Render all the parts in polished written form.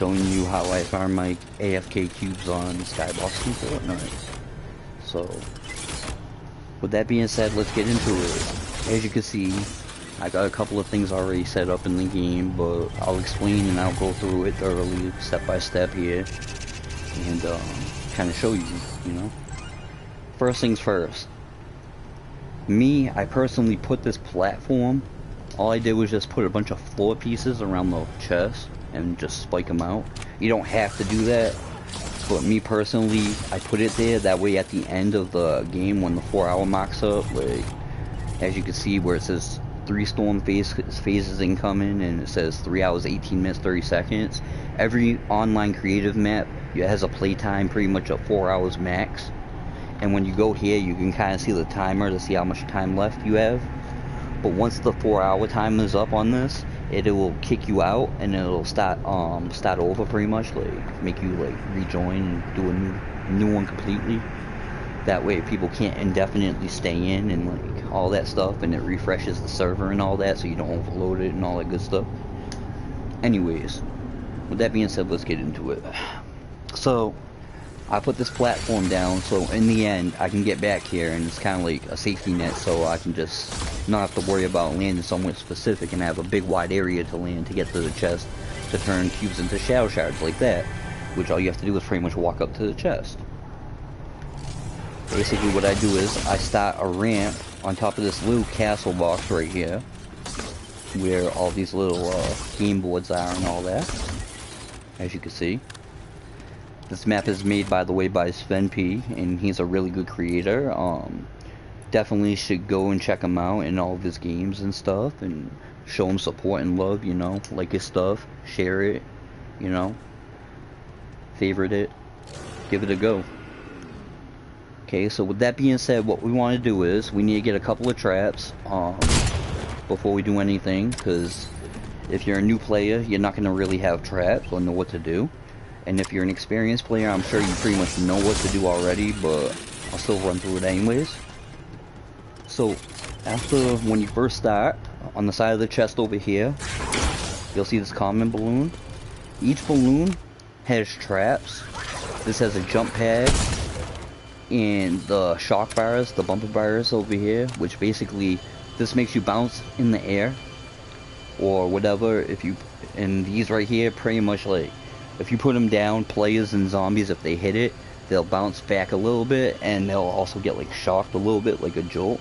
showing you how I farm my AFK cubes on SkyBox in Fortnite. So, with that being said, let's get into it. As you can see, I got a couple of things already set up in the game, but I'll explain and I'll go through it thoroughly, step by step here, and kind of show you, you know. First things first. Me, I personally put this platform. All I did was just put a bunch of floor pieces around the chest and just spike them out. You don't have to do that, but me personally, I put it there. That way, at the end of the game, when the 4-hour mark's up, like as you can see, where it says 3 storm phases incoming, and it says 3 hours, 18 minutes, 30 seconds. Every online creative map has a playtime pretty much of 4 hours max. And when you go here, you can kind of see the timer to see how much time left you have. But once the 4-hour time is up on this, it will kick you out and it'll start over pretty much, like make you like rejoin and do a new one completely. That way people can't indefinitely stay in and like all that stuff, and it refreshes the server and all that, so you don't overload it and all that good stuff. Anyways, with that being said, let's get into it. So I put this platform down so in the end I can get back here, and it's kind of like a safety net, so I can just not have to worry about landing somewhere specific and have a big wide area to land to get to the chest to turn cubes into shadow shards like that, which all you have to do is pretty much walk up to the chest. Basically what I do is I start a ramp on top of this little castle box right here, where all these little game boards are and all that, as you can see. This map is made, by the way, by Sven P, and he's a really good creator. Definitely should go and check him out in all of his games and stuff, and show him support and love, you know, like his stuff, share it, you know, favorite it, give it a go. Okay, so with that being said, what we want to do is we need to get a couple of traps before we do anything, because if you're a new player, you're not going to really have traps or know what to do. And if you're an experienced player, I'm sure you pretty much know what to do already, but I'll still run through it anyways. So, after, when you first start, on the side of the chest over here, you'll see this common balloon. Each balloon has traps. This has a jump pad, and the shock bars, the bumper bars over here, which basically, this makes you bounce in the air, or whatever. If you, and these right here, pretty much like, if you put them down, players and zombies, if they hit it, they'll bounce back a little bit, and they'll also get like shocked a little bit, like a jolt.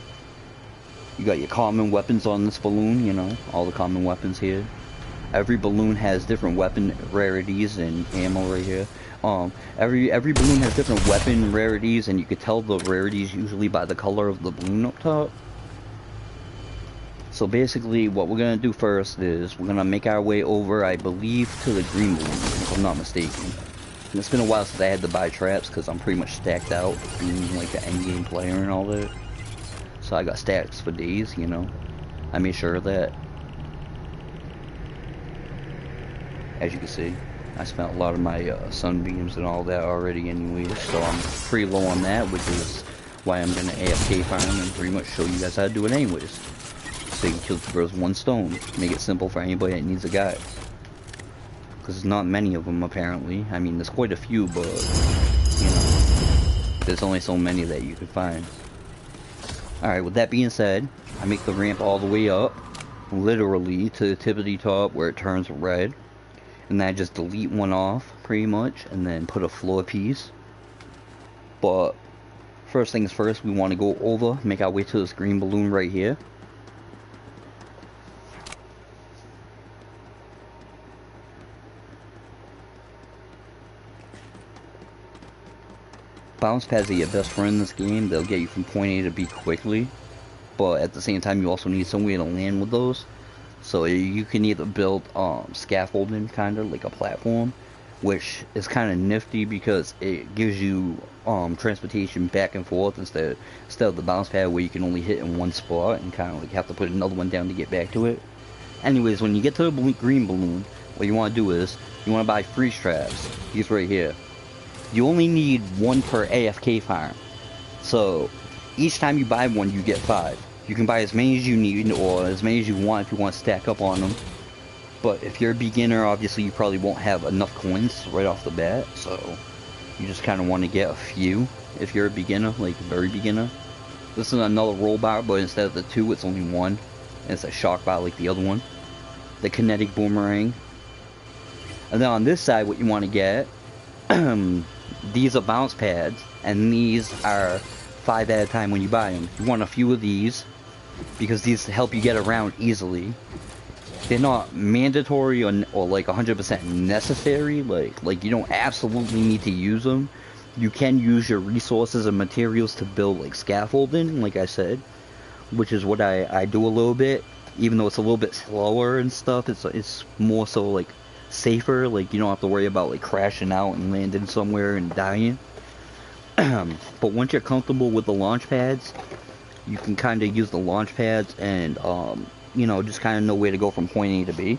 You got your common weapons on this balloon, you know, all the common weapons here. Every balloon has different weapon rarities and ammo right here. Every balloon has different weapon rarities, and you could tell the rarities usually by the color of the balloon up top. So basically, what we're gonna do first is we're gonna make our way over, I believe, to the green balloon, if I'm not mistaken. And it's been a while since I had to buy traps, because I'm pretty much stacked out, being like an endgame player and all that. So I got stacks for days, you know. I made sure of that. As you can see, I spent a lot of my sunbeams and all that already anyways, so I'm pretty low on that, which is why I'm gonna AFK farm and pretty much show you guys how to do it anyways. So you can kill 2 birds with 1 stone. Make it simple for anybody that needs a guide. Because there's not many of them apparently. I mean, there's quite a few, but you know, there's only so many that you could find. Alright, with that being said, I make the ramp all the way up, literally to the tippity top where it turns red. And then I just delete one off, pretty much, and then put a floor piece. But first things first, we want to go over, make our way to this green balloon right here. Bounce pads are your best friend in this game. They'll get you from point A to B quickly, but at the same time you also need some way to land with those. So you can either build scaffolding, kind of like a platform, which is kind of nifty because it gives you transportation back and forth instead of the bounce pad where you can only hit in one spot and kind of like have to put another one down to get back to it. Anyways, when you get to the green balloon, what you want to do is you want to buy freeze traps. These right here. You only need 1 per AFK farm. So each time you buy one, you get 5. You can buy as many as you need or as many as you want if you want to stack up on them. But if you're a beginner, obviously you probably won't have enough coins right off the bat, so you just kind of want to get a few if you're a beginner, like very beginner. This is another roll bar, but instead of the 2, it's only 1. And it's a shock bar like the other one. The kinetic boomerang. And then on this side, what you want to get, these are bounce pads, and these are 5 at a time when you buy them. You want a few of these, because these help you get around easily. They're not mandatory or like 100% necessary, like you don't absolutely need to use them. You can use your resources and materials to build like scaffolding, like I said, which is what I do a little bit. Even though it's a little bit slower and stuff, it's more so like safer. Like you don't have to worry about like crashing out and landing somewhere and dying. But once you're comfortable with the launch pads, you can kind of use the launch pads and you know, just kind of know where to go from point A to B.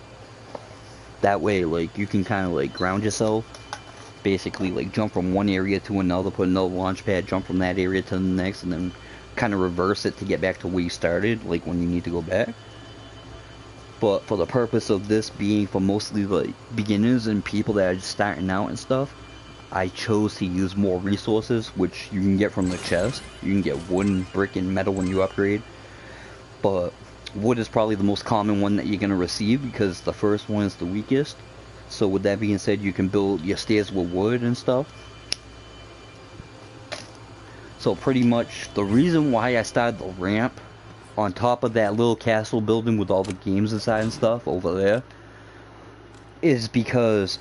That way, like, you can kind of like ground yourself. Basically, like, jump from one area to another, put another launch pad, jump from that area to the next, and then kind of reverse it to get back to where you started, like when you need to go back. But for the purpose of this being for mostly like beginners and people that are just starting out and stuff, I chose to use more resources, which you can get from the chest. You can get wood, brick, and metal when you upgrade. But wood is probably the most common one that you're going to receive because the first one is the weakest. So with that being said, you can build your stairs with wood and stuff. So pretty much the reason why I started the ramp on top of that little castle building with all the games inside and stuff over there is because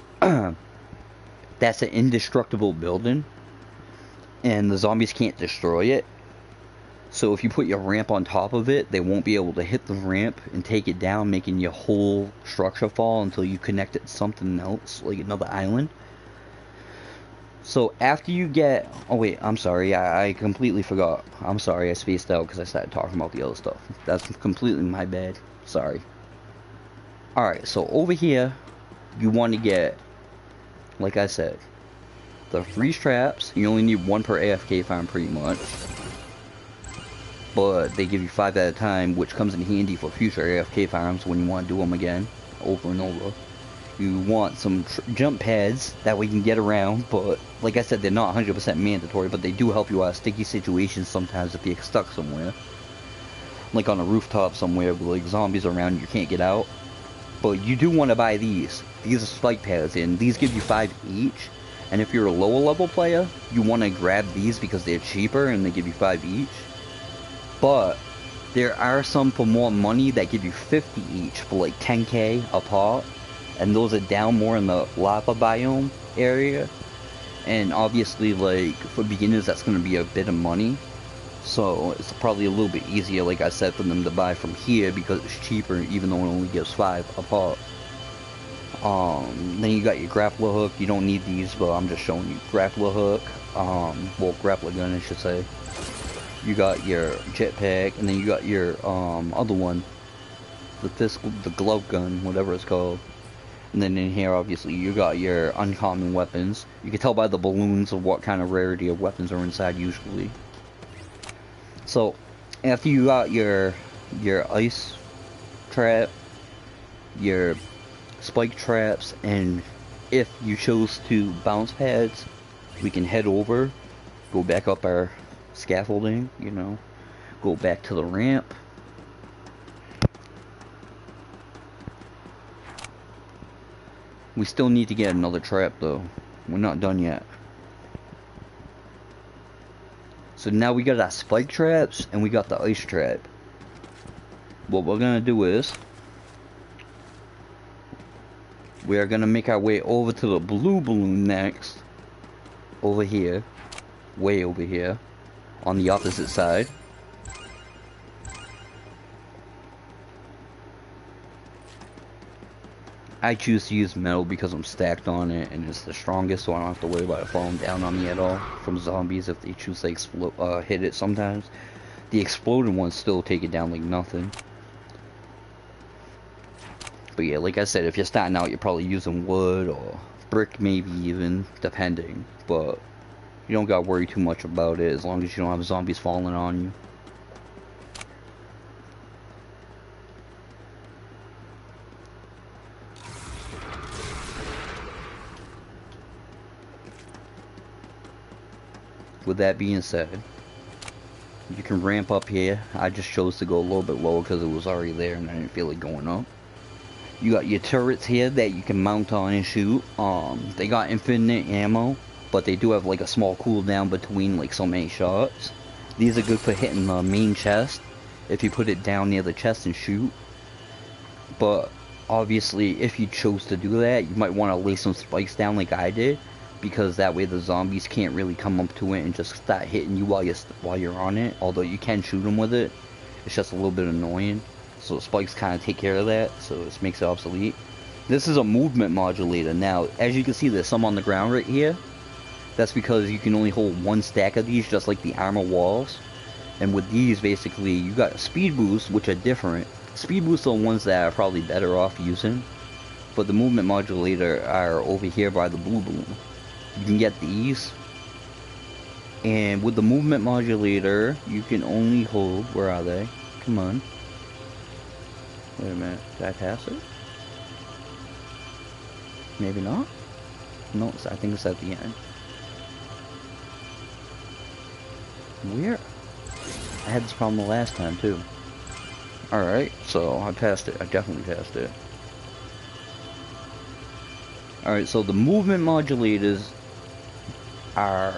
that's an indestructible building and the zombies can't destroy it. So if you put your ramp on top of it, they won't be able to hit the ramp and take it down, making your whole structure fall until you connect it to something else, like another island. So after you get... Oh wait, I'm sorry, I completely forgot. I'm sorry, I spaced out because I started talking about the other stuff. That's completely my bad. Sorry. Alright, so over here, you want to get, like I said, the freeze traps. You only need 1 per AFK farm pretty much. But they give you 5 at a time, which comes in handy for future AFK farms when you want to do them again, over and over. You want some jump pads, that way you can get around, but like I said, they're not 100% mandatory, but they do help you out of sticky situations sometimes if you're stuck somewhere. Like on a rooftop somewhere with like zombies around, you can't get out. But you do want to buy these. These are spike pads, and these give you 5 each. And if you're a lower level player, you want to grab these because they're cheaper and they give you 5 each. But there are some for more money that give you 50 each for like 10k a pop, and those are down more in the lava biome area. And obviously, like for beginners, that's going to be a bit of money, so it's probably a little bit easier, like I said, for them to buy from here because it's cheaper, even though it only gives 5 a pop. Then you got your grappler hook. You don't need these, but I'm just showing you grappler hook. Well, grappler gun, I should say. You got your jetpack, and then you got your other one, the glove gun, whatever it's called. And then in here, obviously, you got your uncommon weapons. You can tell by the balloons of what kind of rarity of weapons are inside usually. So after you got your ice trap, your spike traps, and if you chose to bounce pads, we can head over, go back up our scaffolding, you know, go back to the ramp. We still need to get another trap though. We're not done yet. So now we got our spike traps and we got the ice trap. What we're gonna do is we are gonna make our way over to the blue balloon next. Over here. Way over here. On the opposite side. I choose to use metal because I'm stacked on it and it's the strongest, so I don't have to worry about it falling down on me at all from zombies if they choose to hit it sometimes. The exploding ones still take it down like nothing. But yeah, like I said, if you're starting out, you're probably using wood or brick maybe even, depending. But you don't gotta worry too much about it as long as you don't have zombies falling on you. with that being said, you can ramp up here. I just chose to go a little bit lower because it was already there and I didn't feel like going up. You got your turrets here that you can mount on and shoot. They got infinite ammo, but they do have like a small cooldown between like so many shots. These are good for hitting the main chest if you put it down near the chest and shoot. But obviously, if you chose to do that, you might want to lay some spikes down like I did, because that way the zombies can't really come up to it and just start hitting you while you're on it. Although you can shoot them with it, it's just a little bit annoying. So spikes kind of take care of that, so it makes it obsolete. This is a movement modulator. Now, as you can see, there's some on the ground right here. That's because you can only hold one stack of these, just like the armor walls. And with these, basically, you got speed boosts, which are different. Speed boosts are the ones that are probably better off using. But the movement modulator are over here by the blue balloon. You can get these. And with the movement modulator, you can only hold... Where are they? Come on. Wait a minute. Did I pass it? Maybe not? No, I think it's at the end. Weird. I had this problem the last time too. Alright, so I passed it. I definitely passed it. Alright, so the movement modulators are...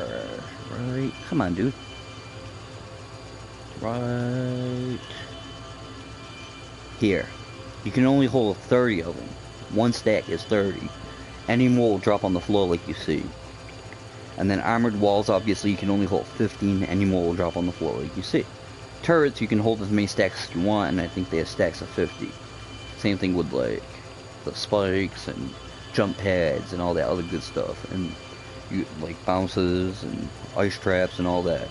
Right... Come on, dude. Right... Here. You can only hold 30 of them. One stack is 30. Any more will drop on the floor like you see. And then armored walls, obviously, you can only hold 15. Any more will drop on the floor like you see. Turrets, you can hold as many stacks as you want, and I think they have stacks of 50. Same thing with, like, the spikes and jump pads and all that other good stuff. And, you like, bounces and ice traps and all that.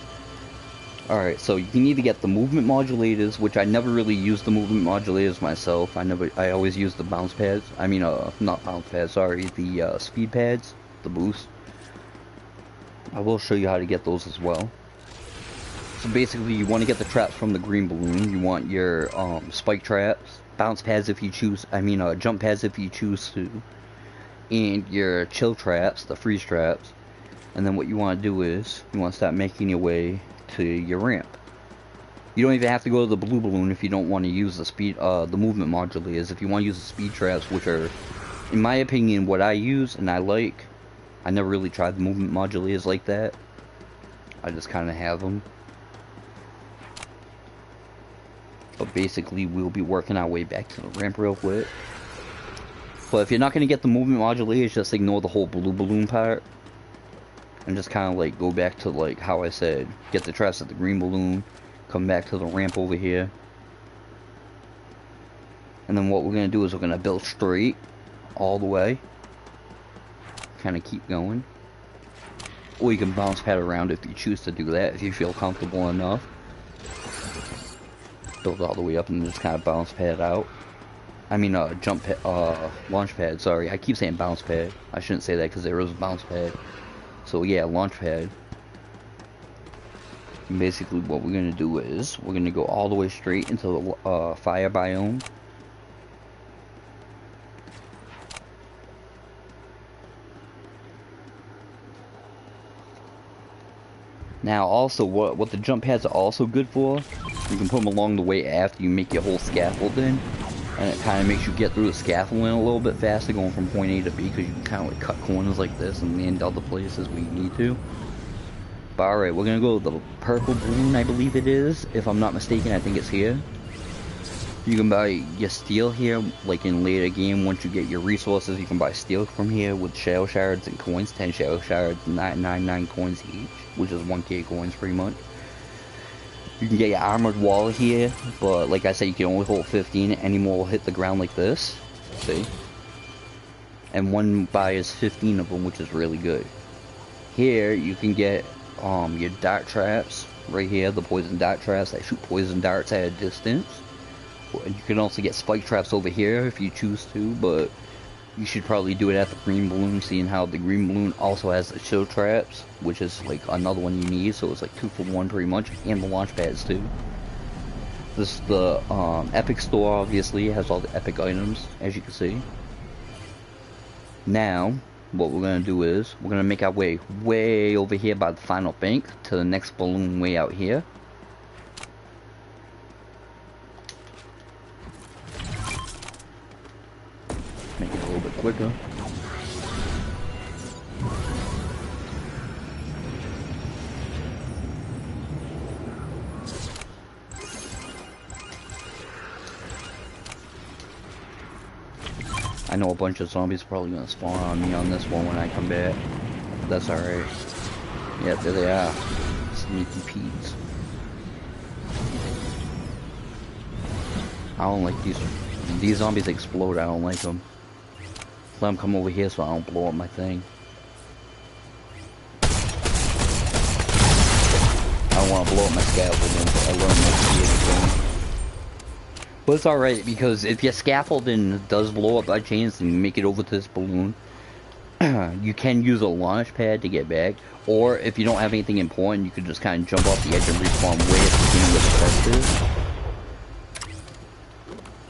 Alright, so you can either get the movement modulators, which I never really used the movement modulators myself. I always used the bounce pads. I mean, not bounce pads, sorry, the speed pads, the boost. I will show you how to get those as well. So basically, you want to get the traps from the green balloon. You want your spike traps, bounce pads if you choose, jump pads if you choose to, and your chill traps, the freeze traps. And then what you want to do is, you want to start making your way to your ramp. You don't even have to go to the blue balloon if you don't want to use the movement modulators. If you want to use the speed traps, which are, in my opinion, what I use and I like. I never really tried the movement modulators like that. I just kind of have them. But basically, we'll be working our way back to the ramp real quick. But if you're not going to get the movement modulators, just ignore the whole blue balloon part. And just kind of like go back to like how I said. Get the traps at the green balloon. Come back to the ramp over here. And then what we're going to do is we're going to build straight all the way. Kind of keep going, or you can bounce pad around if you choose to do that, if you feel comfortable enough. Build all the way up and just kind of bounce pad out. Launch pad, sorry, I keep saying bounce pad. I shouldn't say that because there is a bounce pad. So yeah, launch pad. And basically what we're going to do is, we're going to go all the way straight into the fire biome. Now also, what the jump pads are also good for, you can put them along the way after you make your whole scaffolding, and it kind of makes you get through the scaffolding a little bit faster going from point A to B, because you can kind of like cut corners like this and land other places where you need to. But alright, we're going to go to the purple balloon, I believe it is, if I'm not mistaken. I think it's here. You can buy your steel here, like in later game, once you get your resources, you can buy steel from here with shell shards and coins, 10 shell shards, 999 coins each, which is 1k coins pretty much. You can get your armored wall here, but like I said, you can only hold 15, any more will hit the ground like this, see? And one buys 15 of them, which is really good. Here, you can get your dart traps, right here, the poison dart traps that shoot poison darts at a distance. You can also get spike traps over here if you choose to, but you should probably do it at the green balloon, seeing how the green balloon also has the chill traps, which is like another one you need, so it's like 2 for 1 pretty much, and the launch pads too. This is the Epic store, obviously, it has all the epic items, as you can see. Now, what we're gonna do is we're gonna make our way over here by the final bank to the next balloon way out here. Make it a little bit quicker. I know a bunch of zombies are probably gonna spawn on me on this one when I come back. But that's alright. Yeah, there they are. Sneaky Pete's. I don't like these zombies explode, I don't like them. Let them come over here so I don't blow up my thing. I don't want to blow up my scaffolding, but I learned not to do anything. But it's alright, because if your scaffolding does blow up by chance and you make it over to this balloon, you can use a launch pad to get back. Or if you don't have anything important, you can just kind of jump off the edge and respawn way at the beginning of the quest is.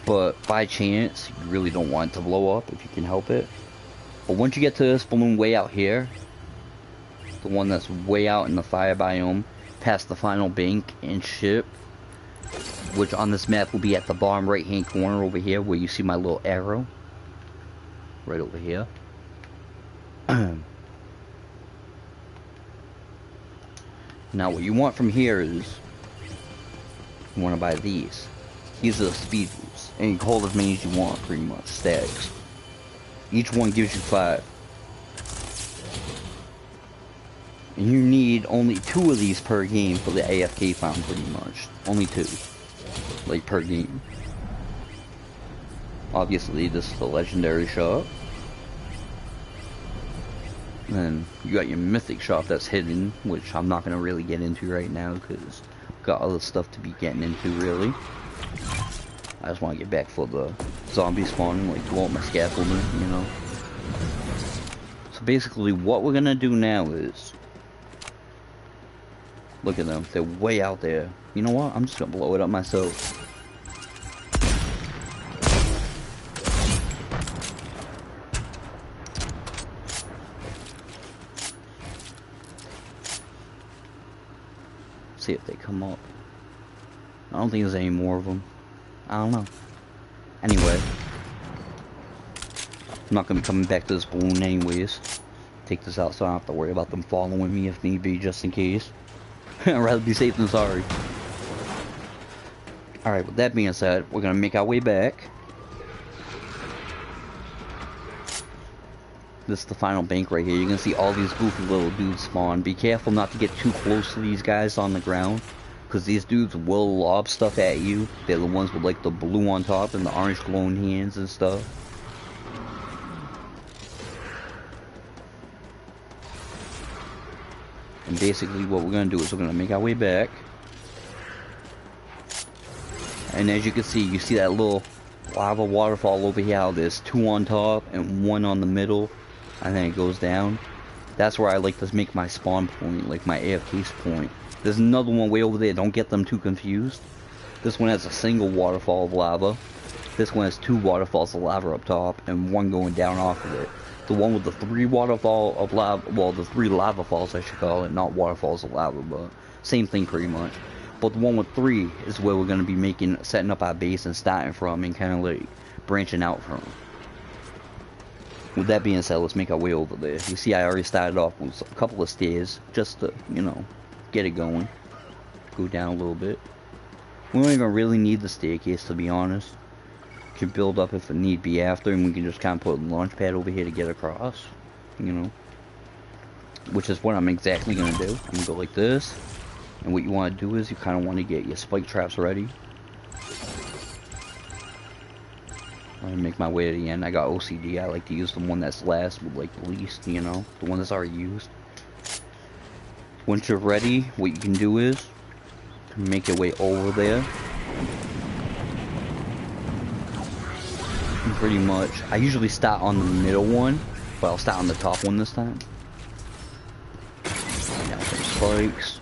But by chance, you really don't want it to blow up if you can help it. But once you get to this balloon way out here, the one that's way out in the fire biome, past the final bank and ship, which on this map will be at the bottom right hand corner over here where you see my little arrow. Right over here. Now what you want from here is, you want to buy these. These are the speed boosts, and you can hold as many as you want pretty much, stacks. Each one gives you 5. And you need only 2 of these per game for the AFK farm pretty much. Only 2. Like per game. Obviously this is the legendary shop. And then you got your mythic shop that's hidden, which I'm not going to really get into right now because I've got other stuff to be getting into really. I just want to get back for the zombie spawning, like blow up my scaffolding, you know. So basically what we're going to do now is, look at them, they're way out there. You know what, I'm just going to blow it up myself. See if they come up. I don't think there's any more of them. I don't know. Anyway. I'm not going to be coming back to this balloon anyways. Take this out so I don't have to worry about them following me if need be, just in case. I'd rather be safe than sorry. Alright, with that being said, we're going to make our way back. This is the final bank right here. You can see all these goofy little dudes spawn. Be careful not to get too close to these guys on the ground, because these dudes will lob stuff at you. They're the ones with like the blue on top and the orange glowing hands and stuff. And basically what we're going to do is we're going to make our way back. And as you can see, you see that little lava waterfall over here. There's 2 on top and 1 on the middle. And then it goes down. That's where I like to make my spawn point, like my AFK point. There's another one way over there, don't get them too confused. This one has a single waterfall of lava. This one has 2 waterfalls of lava up top and 1 going down off of it. The one with the 3 waterfall of lava, well, the 3 lava falls I should call it, not waterfalls of lava, but same thing pretty much. But the one with 3 is where we're going to be setting up our base and starting from and kind of like branching out from. With that being said, let's make our way over there. You see I already started off with a couple of stairs just to, you know, get it going. Go down a little bit. We don't even really need the staircase, to be honest. Can build up if it need be after, and we can just kind of put a launch pad over here to get across. You know. Which is what I'm exactly going to do. I'm going to go like this. And what you want to do is you kind of want to get your spike traps ready. I'm gonna make my way to the end. I got OCD. I like to use the one that's last with like the least, you know, the one that's already used. Once you're ready, what you can do is make your way over there. And pretty much, I usually start on the middle one, but I'll start on the top one this time. Got some spikes.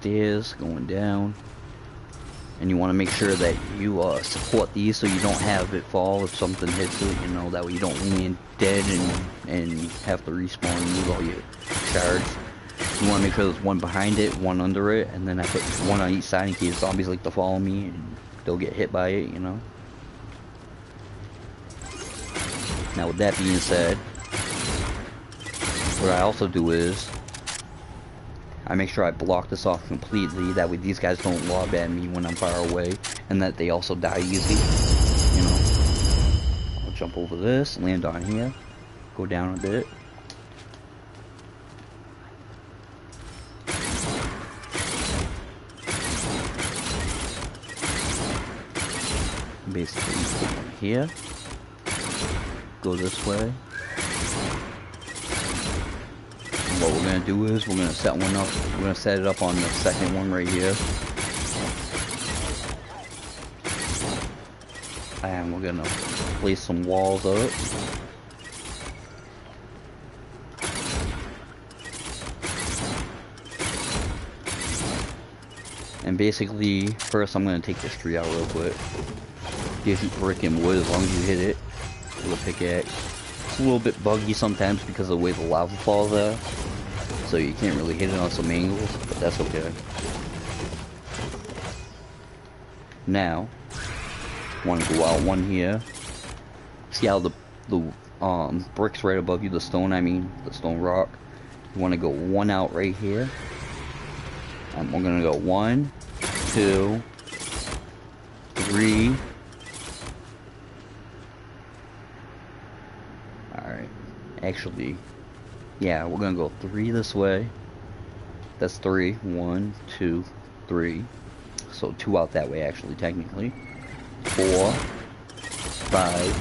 stairs going down. And you want to make sure that you support these so you don't have it fall if something hits it, you know, that way you don't land dead and have to respawn and lose all your shards. You want to make sure there's one behind it, one under it, and then I put one on each side in case zombies like to follow me and they'll get hit by it, you know. Now with that being said, what I also do is I make sure I block this off completely, that way these guys don't lob at me when I'm far away, and that they also die easy, you know. I'll jump over this, land on here, go down a bit. Basically, put one here, go this way. What we're gonna do is we're gonna set one up. We're gonna set it up on the second one right here, and we're gonna place some walls up. And basically, first I'm gonna take this tree out real quick. Gives you brick and wood as long as you hit it with a pickaxe. It's a little bit buggy sometimes because of the way the lava falls there, so you can't really hit it on some angles, but that's okay. Now, want to go out one here. See how the bricks right above you, the stone rock. You want to go one out right here, and we're gonna go 1, 2, 3. Alright, actually, yeah, we're gonna go 3 this way. That's 3. 1, 2, 3. So 2 out that way, actually, technically. 4, 5,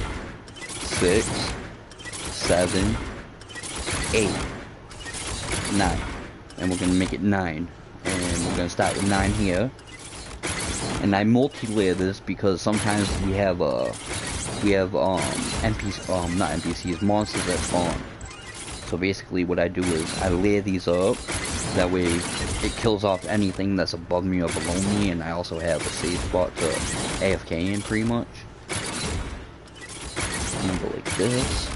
6, 7, 8, 9. And we're gonna make it 9. And we're gonna start with 9 here. And I multi-layer this because sometimes we have monsters that spawn. So basically what I do is I layer these up, that way it kills off anything that's above me or below me, and I also have a safe spot to AFK in pretty much. I'm gonna go like this.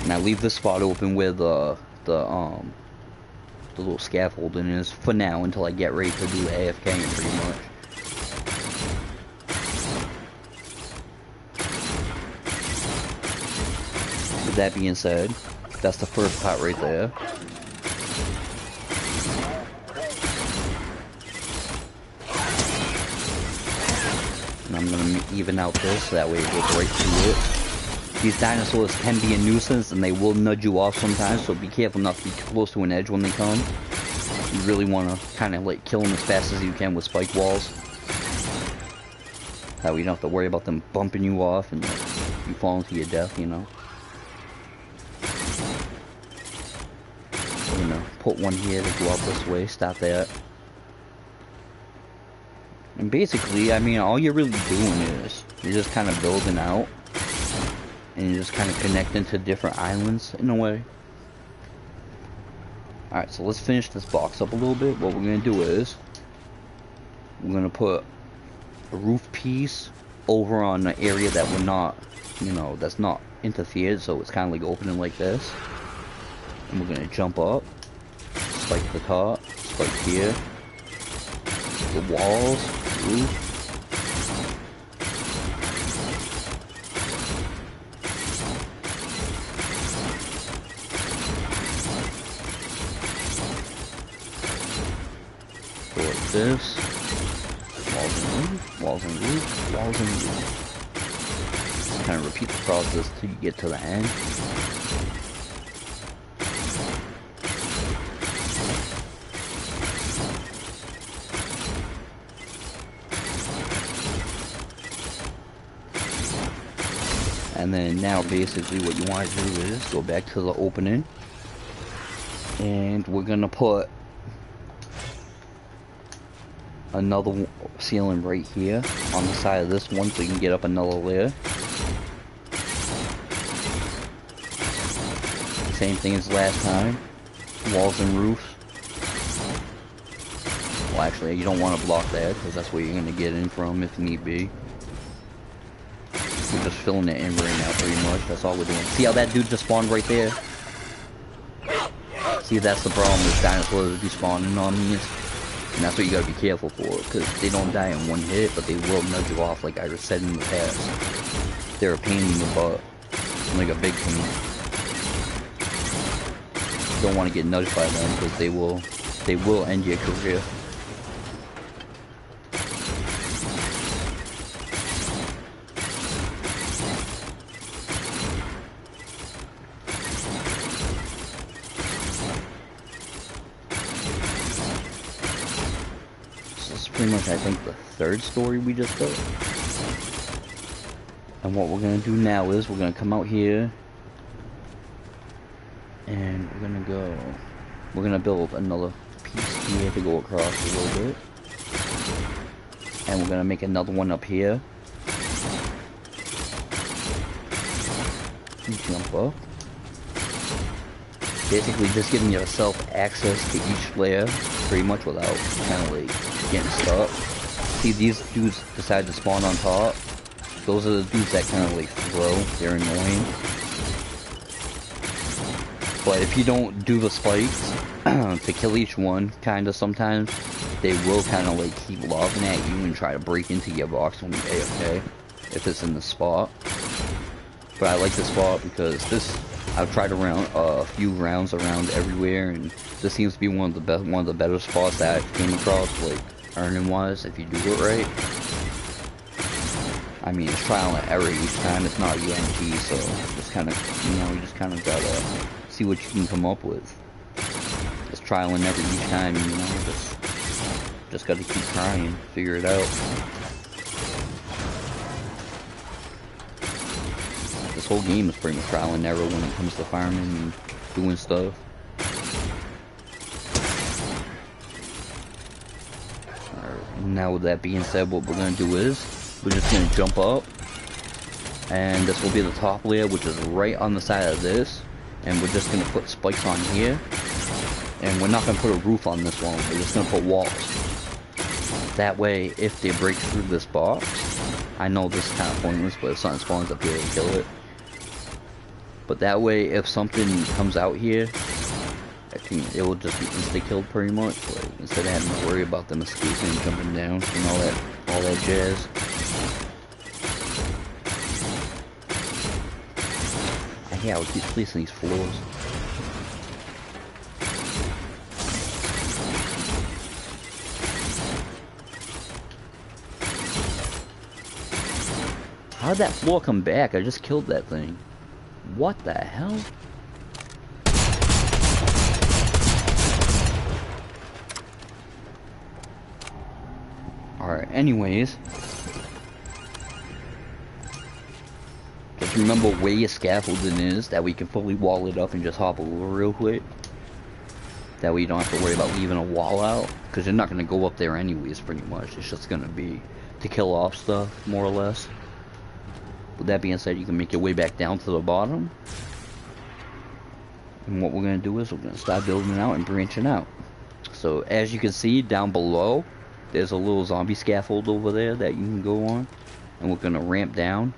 And I leave this spot open where the little scaffolding is for now until I get ready to do AFKing pretty much. With that being said, that's the first part right there. And I'm gonna even out this so that way it goes right through it. These dinosaurs can be a nuisance and they will nudge you off sometimes, so be careful not to be too close to an edge when they come. You really want to kind of like kill them as fast as you can with spike walls. That way you don't have to worry about them bumping you off and you falling to your death, you know. I'm gonna put one here to go out this way, stop that. And basically, I mean, all you're really doing is you're just kind of building out. And you just kind of connect into different islands in a way. Alright, so let's finish this box up a little bit. What we're going to do is we're going to put a roof piece over on the area that we're not, you know, that's not interfered, so it's kind of like opening like this. And we're going to jump up, spike the top, spike here, the walls, roof. This, walls and roof, walls and roof, walls and roof. Just kind of repeat the process till you get to the end. And then now basically what you want to do is go back to the opening, and we're gonna put another ceiling right here on the side of this one so you can get up another layer. same thing as last time. Walls and roofs. Well, actually, you don't want to block that, because that's where you're going to get in from if need be. We're just filling it in right now, pretty much. That's all we're doing. See how that dude just spawned right there? See, that's the problem with dinosaurs be spawning on me. And that's what you gotta be careful for, because they don't die in one hit, but they will nudge you off, like I said in the past. They're a pain in the butt. Like a big pain. You don't want to get nudged by them, because they will end your career. Pretty much, I think, the third story we just built. And what we're gonna do now is we're gonna come out here and we're gonna build another piece here to go across a little bit, and we're gonna make another one up here. Jump up. Basically, just giving yourself access to each layer, pretty much, without kind of like getting stuck. See, these dudes decide to spawn on top. Those are the dudes that kind of like throw. They're annoying. But if you don't do the spikes to kill each one, kind of sometimes, they will kind of like keep lobbing at you and try to break into your box when you AFK, if it's in the spot. But I like this spot because I've tried around a few rounds around everywhere, and this seems to be one of the better spots that I came across, like earning wise, if you do it right. I mean, it's trial and error each time. It's not a guarantee, so just kind of, you just kind of gotta see what you can come up with. It's trial and error each time, just gotta keep trying, figure it out. This whole game is pretty much trial and error when it comes to farming and doing stuff. Alright, now with that being said, what we're gonna do is we're just gonna jump up, and this will be the top layer, which is right on the side of this, and we're just gonna put spikes on here, and we're not gonna put a roof on this one. We're just gonna put walls. That way, if they break through this box, I know this is kind of pointless, but if something spawns up here, it'll kill it. But that way, if something comes out here, it will just be insta-killed pretty much. Like, instead of having to worry about them escaping and jumping down and all that jazz. I hate how it keeps placing these floors. How did that floor come back? I just killed that thing. What the hell? Alright, anyways. Just remember where your scaffolding is, that we can fully wall it up and just hop over real quick. That way you don't have to worry about leaving a wall out. Because you're not going to go up there anyways, pretty much. It's just going to be to kill off stuff, more or less. With that being said, you can make your way back down to the bottom. And what we're going to do is we're going to start building out and branching out. So as you can see down below, there's a little zombie scaffold over there that you can go on. And we're going to ramp down.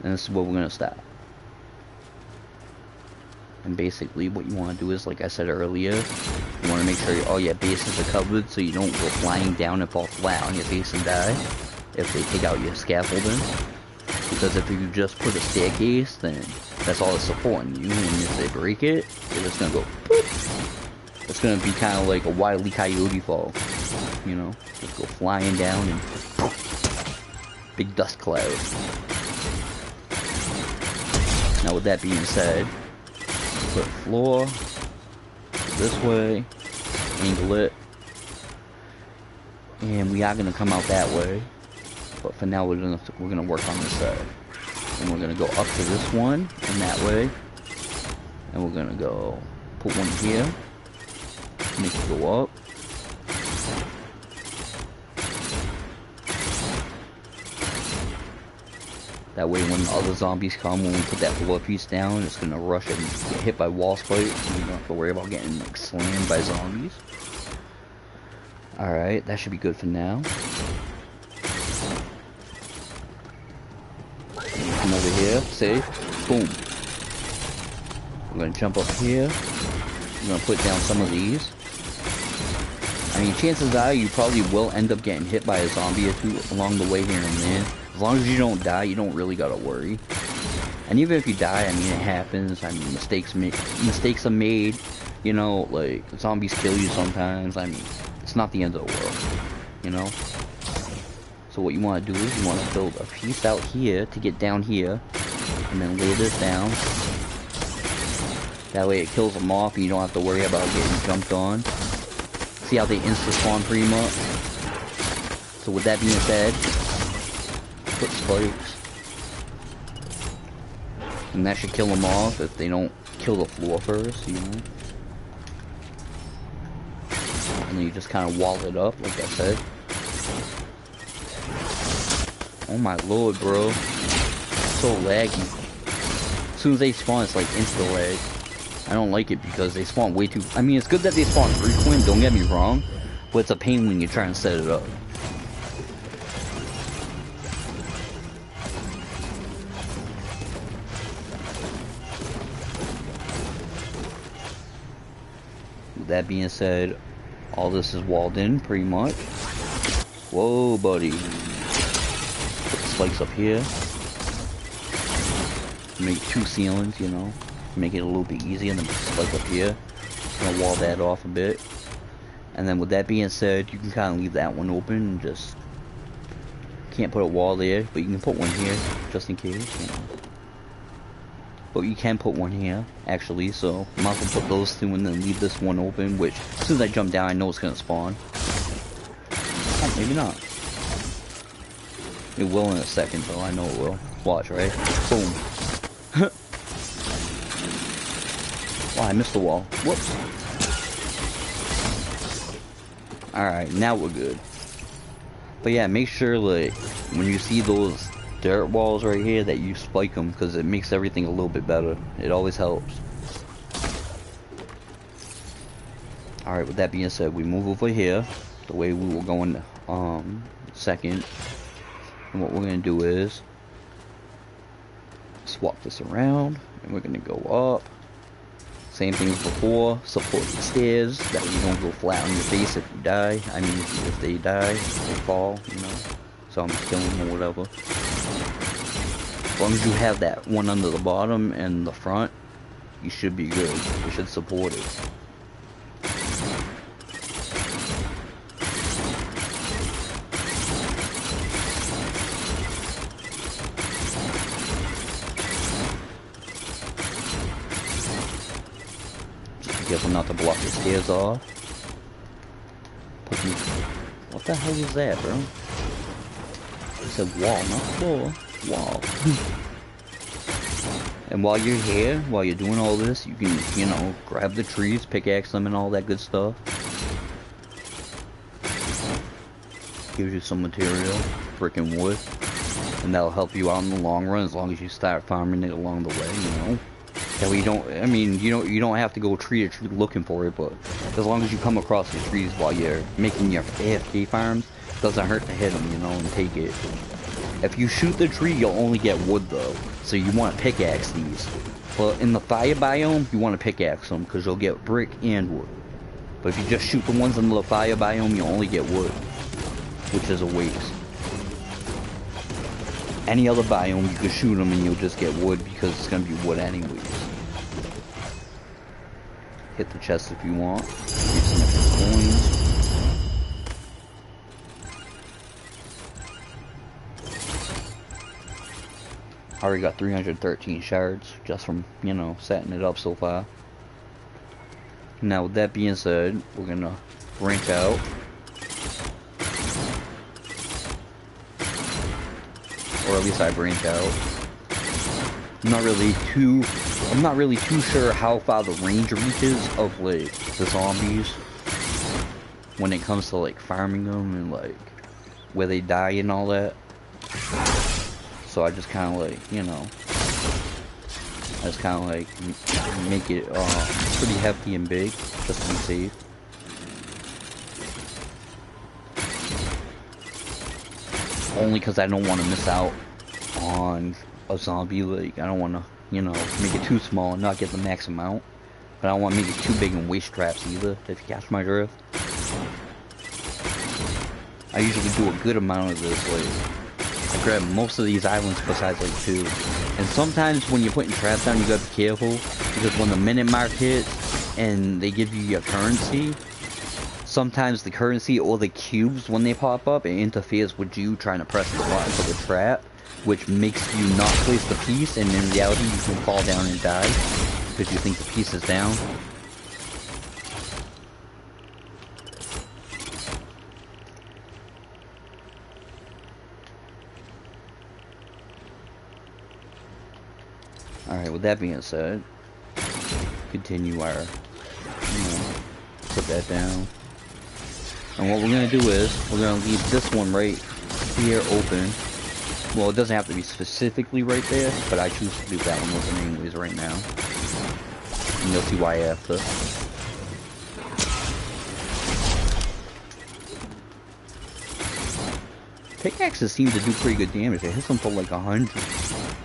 And this is where we're going to stop. And basically what you want to do is, like I said earlier, you want to make sure all your bases are covered so you don't go flying down and fall flat on your face and die if they take out your scaffolding. Because if you just put a staircase, then that's all it's supporting you, and if they break it, they're just gonna go boop. It's gonna be kind of like a Wile E. Coyote fall, you know, just go flying down and poof, big dust cloud. Now with that being said, put floor this way, angle it, and we are gonna come out that way. But for now, we're gonna work on this side, and we're gonna go up to this one and that way, and we're gonna go put one here, make it go up, That way when other zombies come, when we put that floor piece down, it's gonna rush and get hit by wall spikes, and you don't have to worry about getting like slammed by zombies. Alright, that should be good for now. Come over here, safe, boom. We're gonna jump up here. We're gonna put down some of these. I mean, chances are you probably will end up getting hit by a zombie or two along the way here and there. As long as you don't die, you don't really gotta worry. And even if you die, I mean, it happens. I mean, mistakes are made. You know, like, zombies kill you sometimes. I mean, it's not the end of the world, you know? So what you want to do is you want to build a piece out here to get down here, and then lay this down. That way it kills them off and you don't have to worry about getting jumped on. See how they insta-spawn pretty much? So with that being said, put spikes. And that should kill them off if they don't kill the floor first, you know? And then you just kind of wall it up, like I said. Oh my lord, bro. So laggy. As soon as they spawn, it's like insta-lag. I don't like it because they spawn way too... I mean, it's good that they spawn frequent, don't get me wrong. But it's a pain when you try and set it up. With that being said, all this is walled in, pretty much. Whoa, buddy. Put the spikes up here. Make 2 ceilings, you know. Make it a little bit easier, and then put the spike up here. Gonna wall that off a bit. And then with that being said, you can kind of leave that one open and just... Can't put a wall there, but you can put one here, just in case, you know. But you can put one here, actually, so I'm not gonna put those 2 and then leave this one open, which, as soon as I jump down, I know it's gonna spawn. Oh, maybe not. It will in a second, though, I know it will. Watch, right? Boom. Oh, I missed the wall. Whoops. Alright, now we're good. But yeah, make sure, like, when you see those dirt walls right here, that you spike them, because it makes everything a little bit better. It always helps. Alright, with that being said, we move over here, the way we were going, second. And what we're going to do is, swap this around, and we're going to go up. Same thing as before, support the stairs, that way you don't go flat on your face if you die. I mean, if they die, they fall, you know, zombies kill them or whatever. As long as you have that one under the bottom and the front, you should be good. You should support it. Careful not to block the stairs off. What the hell is that, bro? It said wall, not floor. Wall. And while you're here, while you're doing all this, you can, you know, grab the trees, pickaxe them and all that good stuff. Gives you some material, brick and wood. And that'll help you out in the long run as long as you start farming it along the way, you know. That way you don't, I mean, you don't have to go tree to tree looking for it, but as long as you come across the trees while you're making your AFK farms, it doesn't hurt to hit them, you know, and take it. If you shoot the tree, you'll only get wood, though, so you want to pickaxe these. But in the fire biome, you want to pickaxe them, because you'll get brick and wood. But if you just shoot the ones in the fire biome, you'll only get wood, which is a waste. Any other biome, you can shoot them and you'll just get wood, because it's going to be wood anyways. Hit the chest if you want. Get some extra coins. I already got 313 shards just from, you know, setting it up so far. Now with that being said, we're gonna branch out. Or at least I branch out. I'm not really too sure how far the range reaches of like the zombies when it comes to like farming them and like where they die and all that. So so I just kind of like, you know, I just kind of like make it pretty hefty and big, just to be safe. Only because I don't want to miss out on a zombie. Like, I don't want to, you know, make it too small and not get the max amount. But I don't want to make it too big and waste traps either, if you catch my drift. I usually do a good amount of this. Like, I grab most of these islands besides like 2. And sometimes when you're putting traps down, you gotta be careful, because when the minute mark hits and they give you your currency, sometimes the currency or the cubes, when they pop up, it interferes with you trying to press the button for the trap, which makes you not place the piece, and in reality you can fall down and die because you think the piece is down. Alright, with that being said, continue our, you know, put that down. And what we're going to do is, we're going to leave this one right here open. Well, it doesn't have to be specifically right there, but I choose to leave that one open anyways right now. And you'll see why after. Pickaxes seem to do pretty good damage. It hits them for like 100.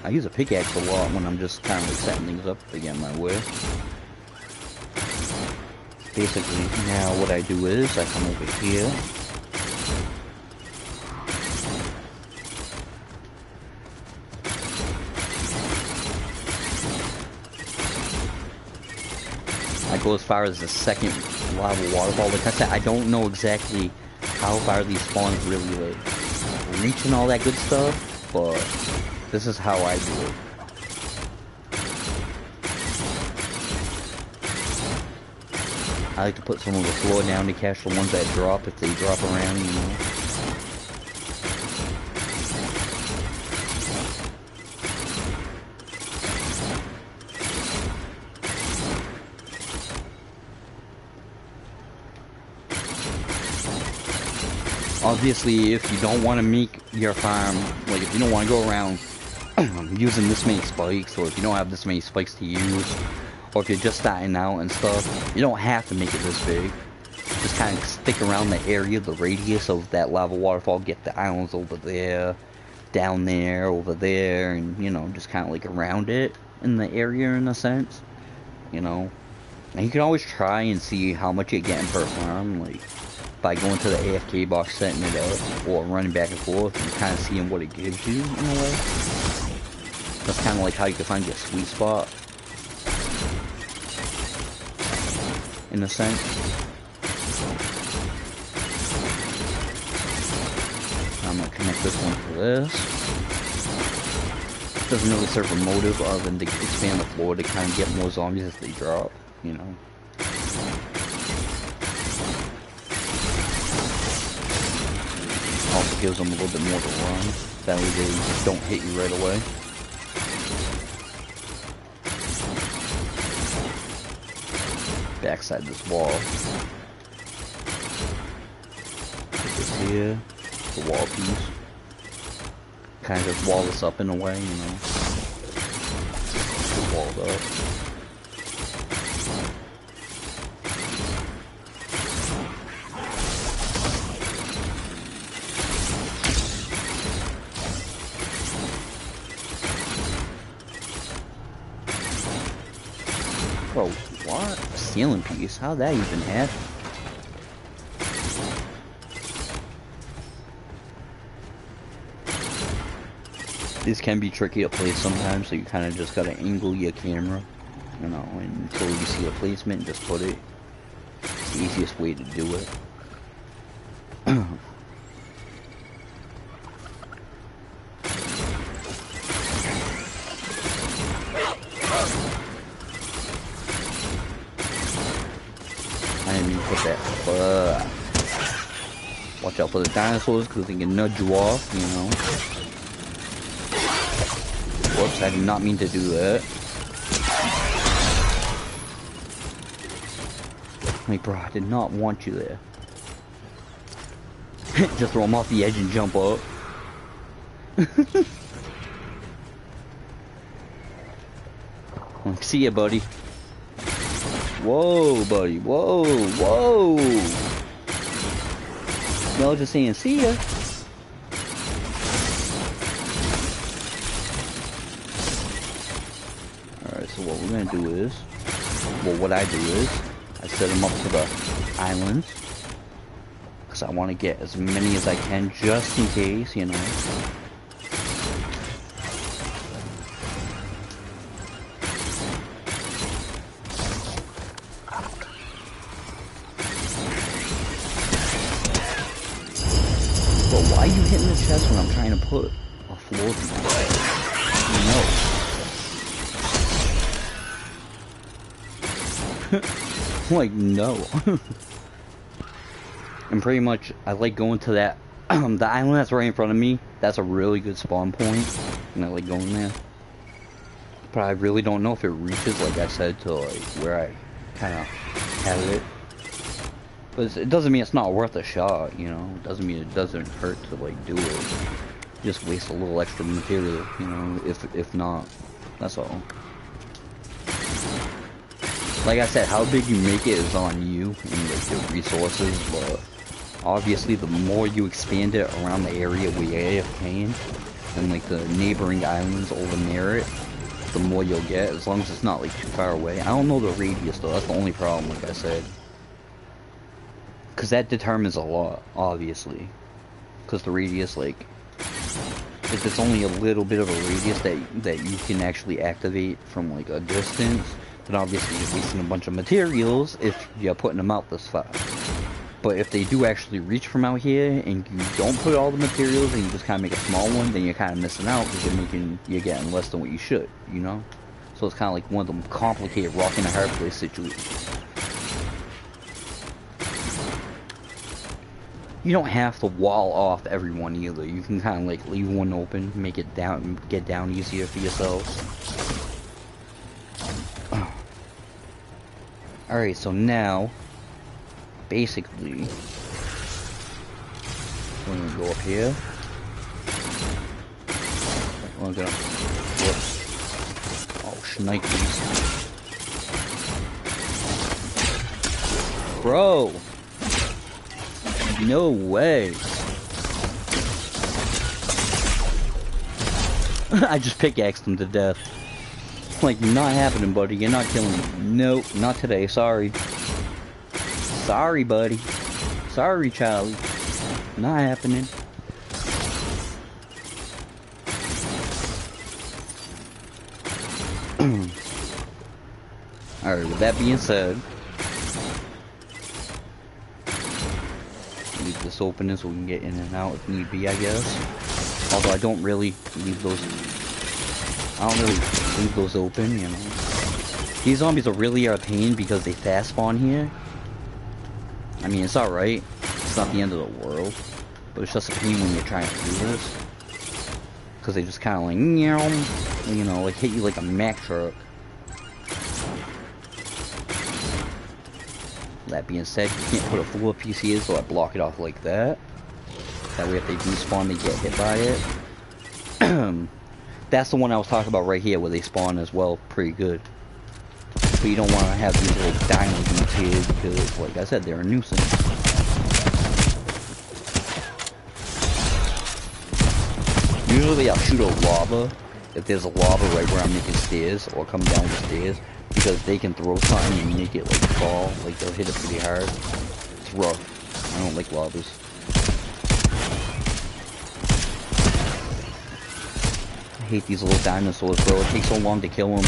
I use a pickaxe a lot when I'm just kind of like setting things up to get my way. Basically, now what I do is I come over here. I go as far as the second lava waterfall. Like I said, I don't know exactly how far these spawns really like reach and all that good stuff, but this is how I do it. I like to put some of the floor down to catch the ones that drop if they drop around, you know. Obviously, if you don't want to make your farm, like if you don't want to go around using this many spikes, or if you don't have this many spikes to use, or if you're just starting out and stuff, you don't have to make it this big. Just kind of stick around the area, the radius of that lava waterfall, get the islands over there, down there, over there, and, you know, just kind of like around it in the area in a sense, you know. And you can always try and see how much you're getting per farm, like, by going to the AFK box, setting it up, or running back and forth, and kind of seeing what it gives you, in a way. That's kind of like how you can find your sweet spot, in a sense. I'm gonna connect this one to this. Doesn't really serve a motive other than to expand the floor to kind of get more zombies as they drop, you know. Also gives them a little bit more to run. That way they just don't hit you right away. Backside this wall. Put this here. The wall piece. Kind of just wall this up in a way, you know. Just walled up. Bro, what? A ceiling piece? How'd that even happen? This can be tricky to place sometimes, so you kind of just gotta angle your camera, you know, until you see a placement, just put it. It's the easiest way to do it. I didn't mean to put that. Watch out for the dinosaurs, because they can nudge you off, you know. Whoops, I did not mean to do that. Like, bro, I did not want you there. Just throw him off the edge and jump up. See ya, buddy. Whoa, buddy. Whoa, whoa. Y'all just saying see ya. Alright, so what we're gonna do is, well, what I do is, I set them up to the islands. Because I want to get as many as I can, just in case, you know. But why are you hitting the chest when I'm trying to put a floor behind? No. Like, no. And pretty much, I like going to that, the island that's right in front of me, that's a really good spawn point, and I like going there. But I really don't know if it reaches, like I said, to like, where I kind of had it. But it doesn't mean it's not worth a shot, you know, it doesn't mean it doesn't hurt to like do it. Just waste a little extra material, you know, if not, that's all. Like I said, how big you make it is on you and like your resources, but obviously the more you expand it around the area where you're AFKing and like the neighboring islands over near it, the more you'll get, as long as it's not like too far away. I don't know the radius though, that's the only problem, like I said. Because that determines a lot, obviously. Because the radius, like, if it's only a little bit of a radius that you can actually activate from like a distance, then obviously you're wasting a bunch of materials if you're putting them out this far. But if they do actually reach from out here and you don't put all the materials and you just kind of make a small one, then you're kind of missing out because you're getting less than what you should, you know? So it's kind of like one of them complicated rock in a hard place situations. You don't have to wall off everyone either. You can kind of like leave one open, make it down, get down easier for yourselves. Alright, so now, basically, we're gonna go up here. We're gonna, whoops. Oh, shnikes. Bro! No way! I just pickaxed him to death. Like, not happening, buddy. You're not killing me. Nope, not today. Sorry. Sorry, buddy. Sorry, Charlie. Not happening. Alright, with that being said, leave this open so we can get in and out if need be, I guess. Although I don't really leave those. I don't really leave those open, you know. These zombies are really a pain because they fast spawn here. I mean, it's alright. It's not the end of the world. But it's just a pain when you're trying to do this. Because they just kind of like, you know, like hit you like a Mack truck. That being said, you can't put a full piece here, so I block it off like that. That way if they despawn, they get hit by it. That's the one I was talking about right here, where they spawn as well, pretty good. But you don't want to have these little dynamos here, because, like I said, they're a nuisance. Usually I'll shoot a lava, if there's a lava right where I'm making stairs, or coming down the stairs, because they can throw something and make it, like, fall, like, they'll hit it pretty hard. It's rough. I don't like lavas. I hate these little dinosaurs, bro. It takes so long to kill them.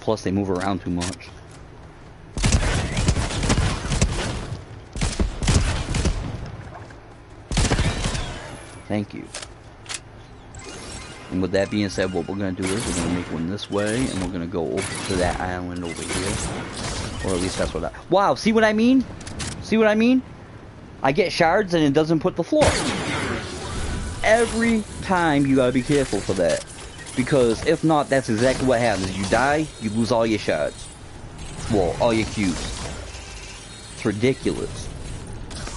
Plus, they move around too much. Thank you. And with that being said, what we're going to do is we're going to make one this way, and we're going to go over to that island over here. Or at least that's what I... Wow, see what I mean? See what I mean? I get shards and it doesn't put the floor. Every time you gotta be careful for that. Because if not, that's exactly what happens. You die, you lose all your shards. Well, all your cubes. It's ridiculous.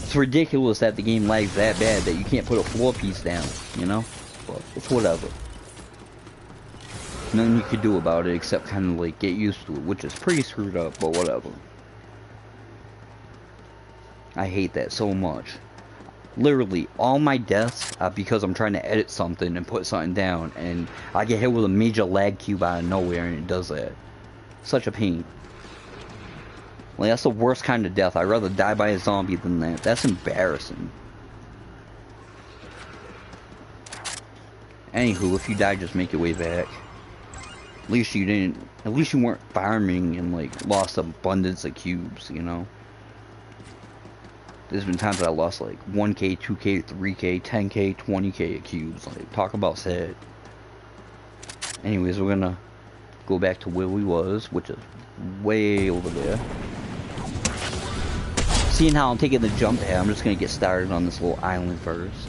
It's ridiculous that the game lags that bad that you can't put a floor piece down, you know? But it's whatever. nothing you could do about it except kind of like get used to it, which is pretty screwed up, but whatever. I hate that so much. Literally, all my deaths are because I'm trying to edit something and put something down, and I get hit with a major lag cube out of nowhere, and it does that. Such a pain. Like, that's the worst kind of death. I'd rather die by a zombie than that. That's embarrassing. Anywho, if you die, just make your way back. At least you didn't. At least you weren't farming and like lost abundance of cubes, you know. There's been times I lost like 1k, 2k, 3k, 10k, 20k of cubes. Like, talk about sad. Anyways, we're gonna go back to where we was, which is way over there. Seeing how I'm taking the jump there, I'm just gonna get started on this little island first,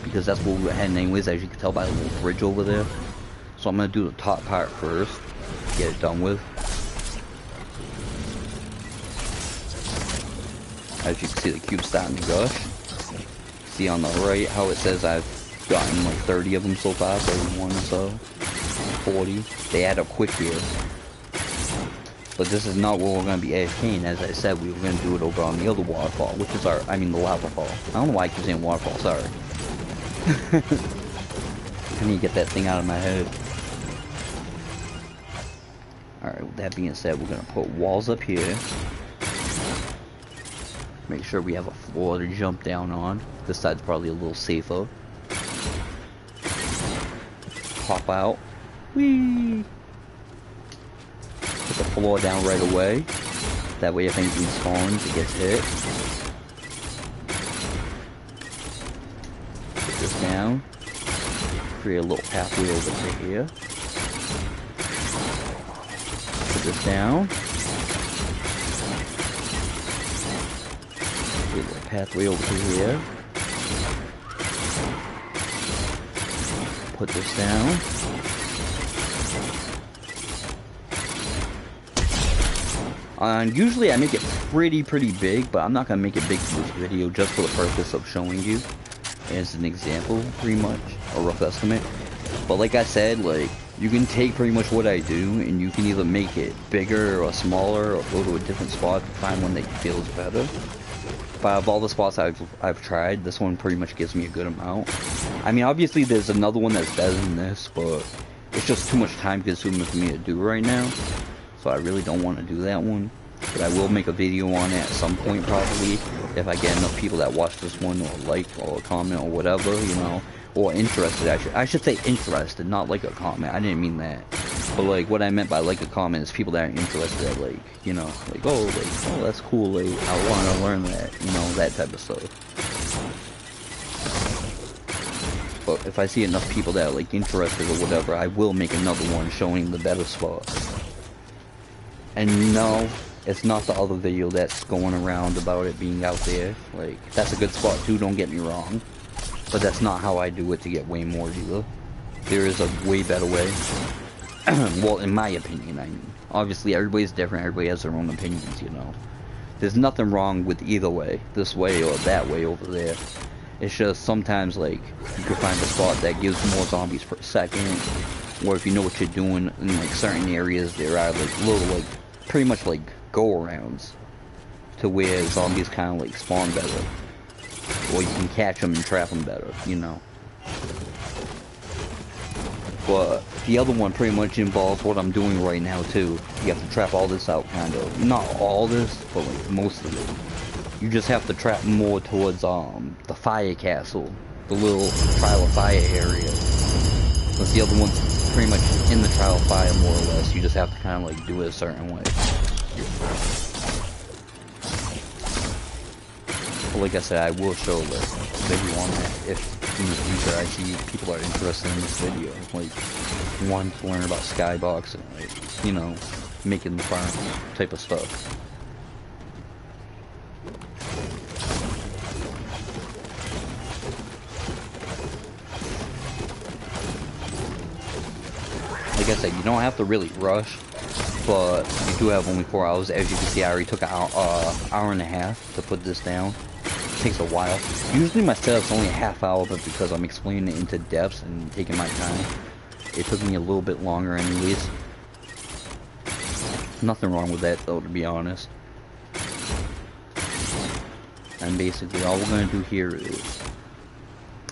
because that's where we were heading anyways, as you can tell by the little bridge over there. So I'm gonna do the top part first, get it done with. As you can see, the cube's starting to gush. See on the right how it says I've gotten like 30 of them so far, 31 or so, 40. They add up quick here. But this is not what we're going to be AFKing. As I said, we were going to do it over on the other waterfall, which is the lava fall. I don't know why I keep saying waterfall, sorry. I need to get that thing out of my head. Alright, with that being said, we're going to put walls up here. Make sure we have a floor to jump down on. This side's probably a little safer. Hop out. Whee! Put the floor down right away. That way if anything spawns, it gets hit. Put this down. Create a little pathway over to here. Put this down. Create a little pathway over to here. Put this down. And usually I make it pretty big, but I'm not going to make it big for this video just for the purpose of showing you as an example, pretty much, a rough estimate. But like I said, like, you can take pretty much what I do and you can either make it bigger or smaller or go to a different spot to find one that you feel is better. But out of all the spots I've tried, this one pretty much gives me a good amount. I mean, obviously there's another one that's better than this, but it's just too much time consuming for me to do right now. So I really don't want to do that one, but I will make a video on it at some point probably, if I get enough people that watch this one or like or comment or whatever, you know, or interested. I should say interested, not like a comment. I didn't mean that, but like what I meant by like a comment is people that are interested, like, you know, like, oh that's cool, like I want to learn that, you know, that type of stuff. But if I see enough people that are like interested or whatever, I will make another one showing the better spots. And no, it's not the other video that's going around about it being out there. Like, that's a good spot too, don't get me wrong. But that's not how I do it to get way more either. There is a way better way. Well, in my opinion, I mean. Obviously, everybody's different, everybody has their own opinions, you know. There's nothing wrong with either way. This way or that way over there. It's just sometimes, like, you can find a spot that gives more zombies per second. Or if you know what you're doing in, like, certain areas, there are, like, little, like, pretty much like go-arounds to where zombies kind of like spawn better, or you can catch them and trap them better, you know. But the other one pretty much involves what I'm doing right now too. You have to trap all this out, kind of. Not all this, but like most of it. You just have to trap more towards the fire castle, the little trial of fire area. But the other one's pretty much in the trial of fire, more or less. You just have to kind of like do it a certain way. But like I said, I will show the video on that if in the future I see people are interested in this video, like wanting to learn about SkyBox and, like, you know, making the farm type of stuff. Like I said, you don't have to really rush, but you do have only 4 hours. As you can see, I already took an hour and a half to put this down. It takes a while. Usually my setup's only a half hour, but because I'm explaining it into depth and taking my time, It took me a little bit longer anyways. Nothing wrong with that though, to be honest. And basically all we're gonna do here is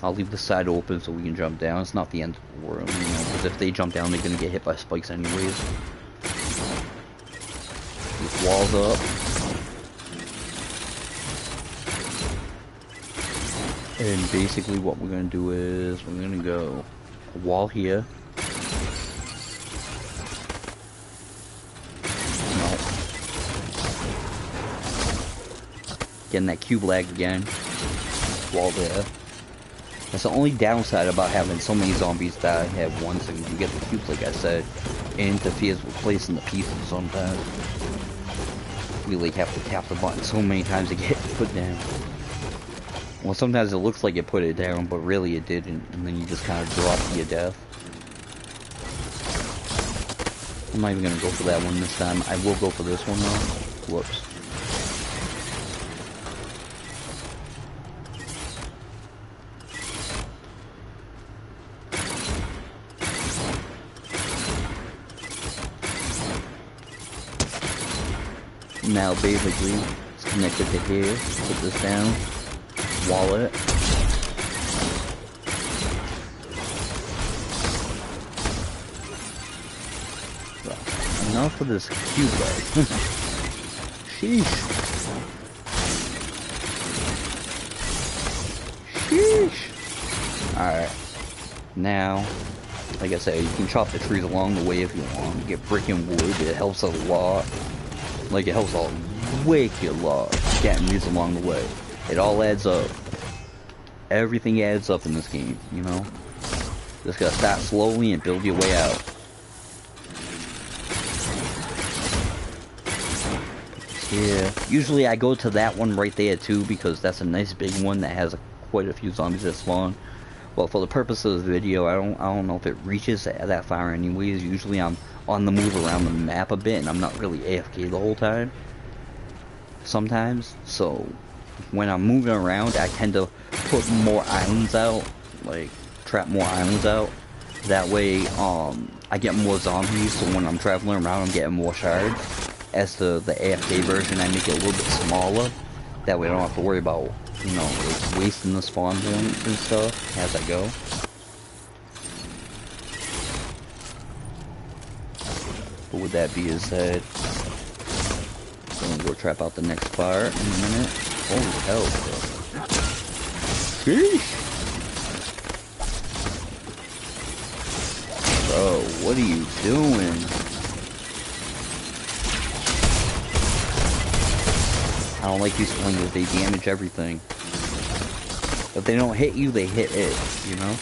I'll leave the side open so we can jump down. It's not the end of the world, you know, because if they jump down they're gonna get hit by spikes anyways. These walls up. And basically what we're gonna do is we're gonna go a wall here. No. Getting that cube lag again. Wall there. That's the only downside about having so many zombies that I have once and you get the cubes, like I said. It interferes with placing the pieces sometimes. You like have to tap the button so many times to get it put down. Well, sometimes it looks like it put it down, but really it didn't, and then you just kind of drop to your death. I'm not even going to go for that one this time. I will go for this one though. Whoops. Now basically, it's connected to here. Put this down. Wallet. Enough of this cube bag. Sheesh. Sheesh. Alright. Now, like I said, you can chop the trees along the way if you want. Get brick and wood. It helps a lot. Like, it helps a wicked lot getting these along the way. It all adds up. Everything adds up in this game, you know? Just gotta start slowly and build your way out. Yeah. Usually I go to that one right there too because that's a nice big one that has quite a few zombies that spawn. But for the purpose of the video, I don't know if it reaches that far anyways. Usually I'm on the move around the map a bit and I'm not really AFK the whole time. Sometimes, so when I'm moving around, I tend to put more islands out, like trap more islands out. That way, I get more zombies. So when I'm traveling around, I'm getting more shards. As to the AFK version, I make it a little bit smaller. That way, I don't have to worry about, you know, like wasting the spawn points and stuff as I go. But with that being said, I'm gonna go trap out the next part in a minute. Holy hell, bro. Sheesh. Bro, what are you doing? I don't like these slingers, they damage everything. If they don't hit you, they hit it, you know?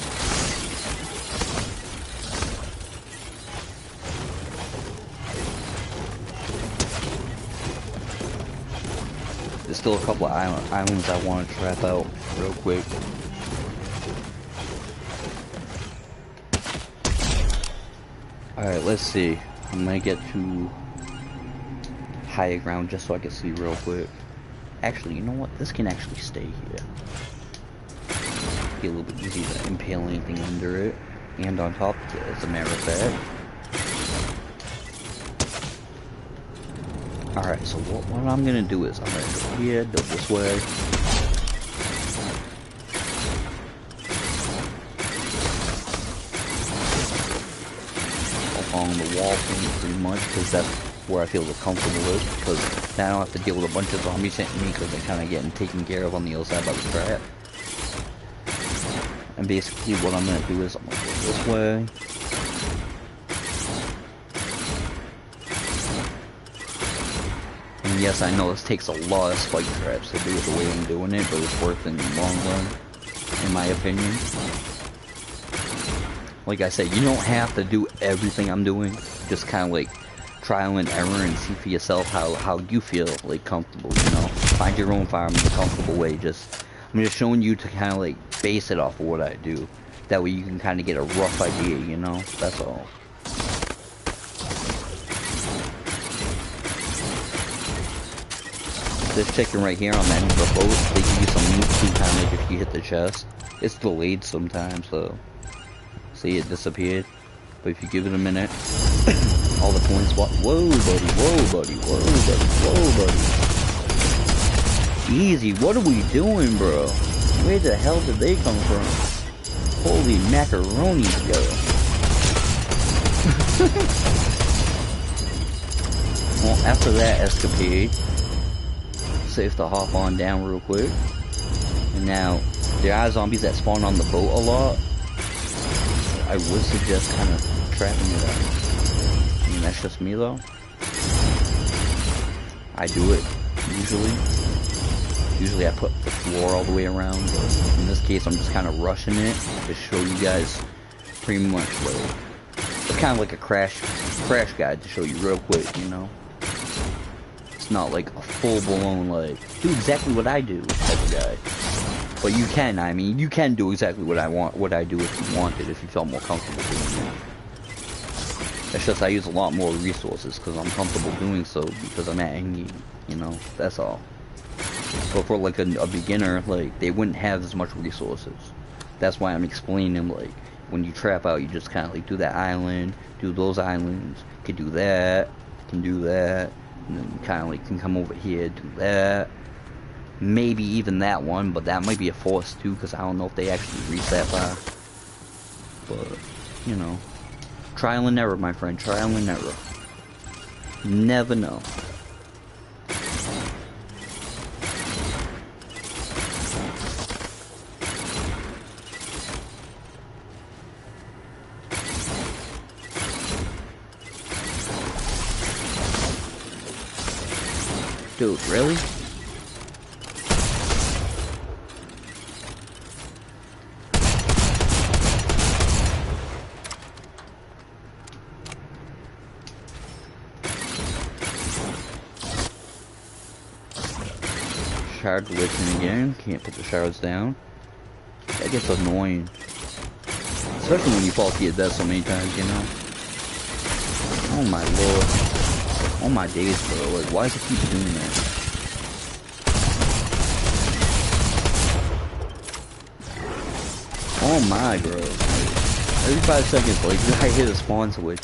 There's still a couple of islands I want to trap out real quick. Alright, let's see. I'm gonna get to higher ground just so I can see real quick. Actually, you know what? This can actually stay here. Be a little bit easy to impale anything under it. And on top of it, as a matter of fact. Alright, so what I'm gonna do is I'm gonna go here, build this way. Along the wall thing pretty much, because that's where I feel the comfortable with, because now I don't have to deal with a bunch of zombies hitting me because they're kind of getting taken care of on the other side by the trap. And basically what I'm going to do is I'm going to go this way. And yes, I know this takes a lot of spike traps to do it the way I'm doing it, but it's worth it in the long run, in my opinion. Like I said, you don't have to do everything I'm doing, just kind of like trial and error and see for yourself how you feel like comfortable, you know? Find your own farm in a comfortable way. I'm just showing you to kind of like base it off of what I do. That way you can kind of get a rough idea, you know? That's all. This chicken right here on the end of the boat, they give you some instant damage if you hit the chest. It's delayed sometimes, so see, it disappeared. But if you give it a minute, all the points. Whoa, buddy! Whoa, buddy! Whoa, buddy! Whoa, buddy! Easy. What are we doing, bro? Where the hell did they come from? Holy macaroni, yo! Well, after that escapade, safe to hop on down real quick. And now, there are zombies that spawn on the boat a lot. I would suggest kind of trapping it out. I mean, that's just me though. I do it, usually. Usually I put the floor all the way around, but in this case I'm just kind of rushing it to show you guys pretty much like, it's kind of like a crash guide to show you real quick, you know? It's not like a full-blown like, do exactly what I do type of guy. But you can, I mean, you can do exactly what I do if you wanted, if you felt more comfortable doing it. It's just I use a lot more resources because I'm comfortable doing so because I'm at endgame, you know, that's all. But for like a beginner, like, they wouldn't have as much resources. That's why I'm explaining them, like, when you trap out, you just kind of like do that island, do those islands, can do that, and then kind of like can come over here, do that. Maybe even that one, but that might be a force too, because I don't know if they actually reach that far. But, you know, trial and error, my friend, trial and error. Never know. Dude, really? Shard glitching again. Can't put the shards down. That gets annoying. Especially when you fall to your death so many times, you know? Oh my lord. Oh my days, bro. Like, why does it keep doing that? Oh my, bro. Like, every 5 seconds, like, I hit a spawn switch.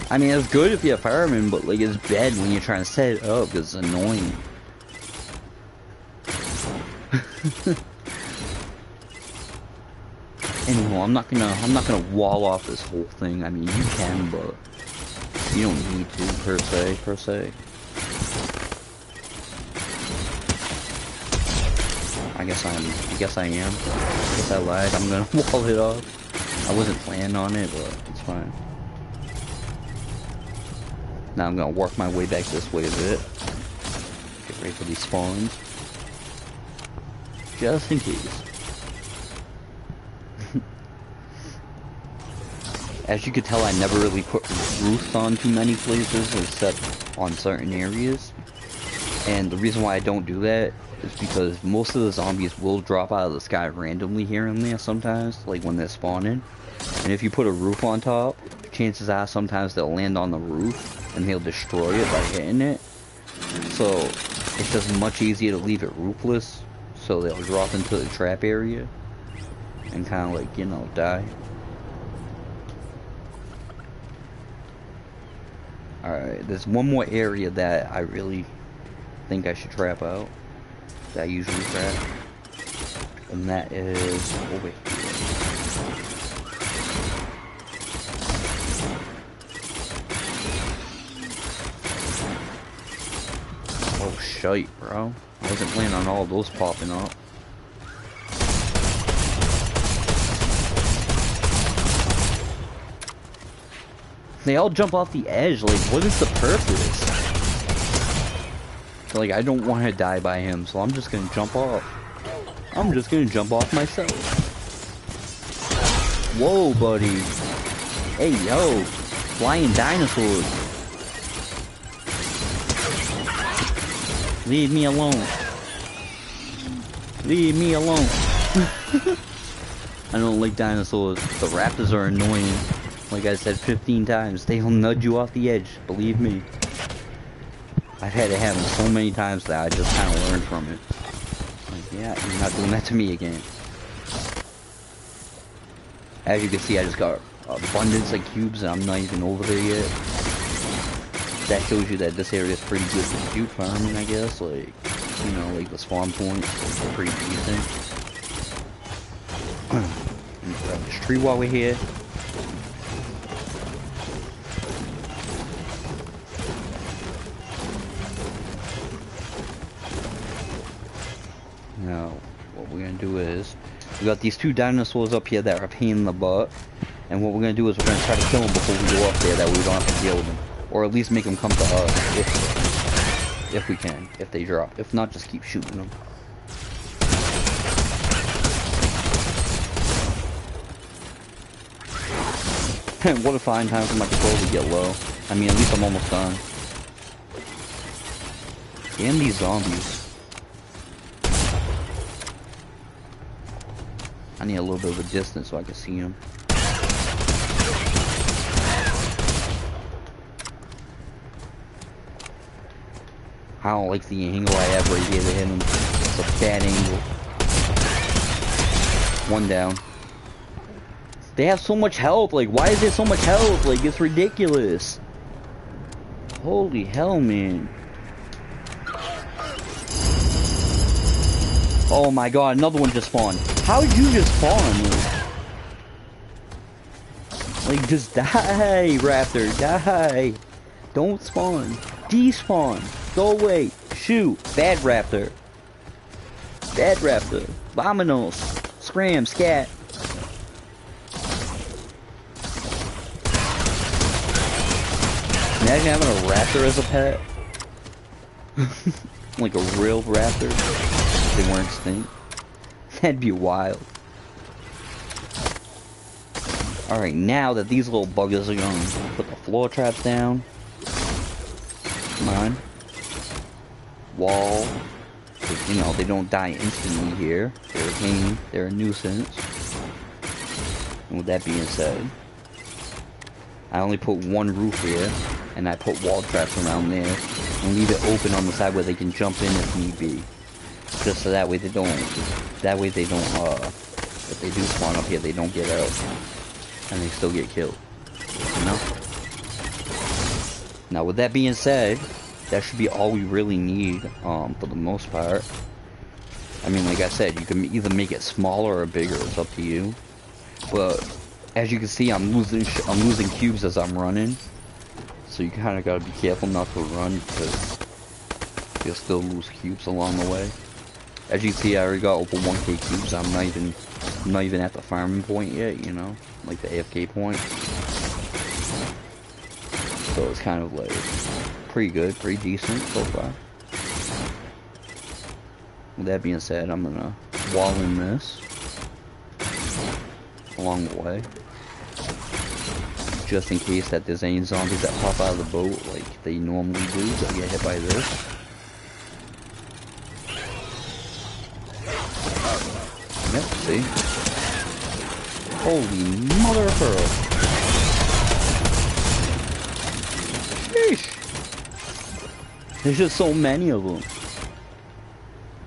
I mean, it's good if you're a fireman, but, like, it's bad when you're trying to set it up, because it's annoying. Anyway, I'm not gonna wall off this whole thing. I mean, you can, but you don't need to, per se. I guess I am. I guess I lied. I'm gonna wall it off. I wasn't planning on it, but it's fine. Now I'm gonna work my way back this way a bit. Get ready for these spawns. Just in case. As you could tell, I never really put roofs on too many places except on certain areas. And the reason why I don't do that is because most of the zombies will drop out of the sky randomly here and there sometimes, like when they're spawning. And if you put a roof on top, chances are sometimes they'll land on the roof and they'll destroy it by hitting it. So it's just much easier to leave it roofless, so they'll drop into the trap area and kind of like, you know, die. Alright, there's one more area that I really think I should trap out, that I usually trap, and that is over here. Oh shite, bro. I wasn't planning on all those popping up. They all jump off the edge, like, what is the purpose? Like, I don't want to die by him, so I'm just gonna jump off. I'm just gonna jump off myself. Whoa, buddy. Hey, yo. Flying dinosaurs. Leave me alone. Leave me alone. I don't like dinosaurs. The raptors are annoying. Like I said 15 times, they'll nudge you off the edge, believe me. I've had it happen so many times that I just kind of learned from it. Like, yeah, you're not doing that to me again. As you can see, I just got abundance of cubes and I'm not even over there yet. That shows you that this area is pretty good for cube farming, I guess. Like, you know, like the spawn points are pretty decent. Let me grab this tree while we're here. Now, what we're gonna do is, we got these two dinosaurs up here that are a pain in the butt, and what we're gonna do is we're gonna try to kill them before we go up there, that way we don't have to deal with them, or at least make them come to us if we can, if they drop. If not, just keep shooting them. What a fine time for my controller to get low. I mean, at least I'm almost done. And these zombies. I need a little bit of a distance so I can see him. I don't like the angle I have right here to hit him. It's a bad angle. One down. They have so much health. Like, why is there so much health? Like, it's ridiculous. Holy hell, man. Oh my god, another one just spawned. How did you just spawn? Like, just die, Raptor, die. Don't spawn. Despawn. Go away. Shoot. Bad Raptor. Bad Raptor. Vominos. Scram. Scat. Imagine having a raptor as a pet. Like a real raptor. If they weren't extinct. That'd be wild. Alright, now that these little buggers are gonna put the floor traps down. Come on. Wall. You know, they don't die instantly here. They're a pain. They're a nuisance. And with that being said, I only put one roof here, and I put wall traps around there, and leave it open on the side where they can jump in if need be. Just so that way they don't, if they do spawn up here, they don't get out, and they still get killed, you know? Now with that being said, that should be all we really need, for the most part. I mean, like I said, you can either make it smaller or bigger, it's up to you. But, as you can see, I'm losing cubes as I'm running. So you kinda gotta be careful not to run, because you'll still lose cubes along the way. As you can see, I already got over 1k cubes. I'm not even at the farming point yet, you know, like the AFK point. So it's kind of like pretty good, pretty decent so far. With that being said, I'm gonna wall in this along the way, just in case that there's any zombies that pop out of the boat like they normally do that get hit by this. Yep, see? Holy mother of pearl. Sheesh. There's just so many of them.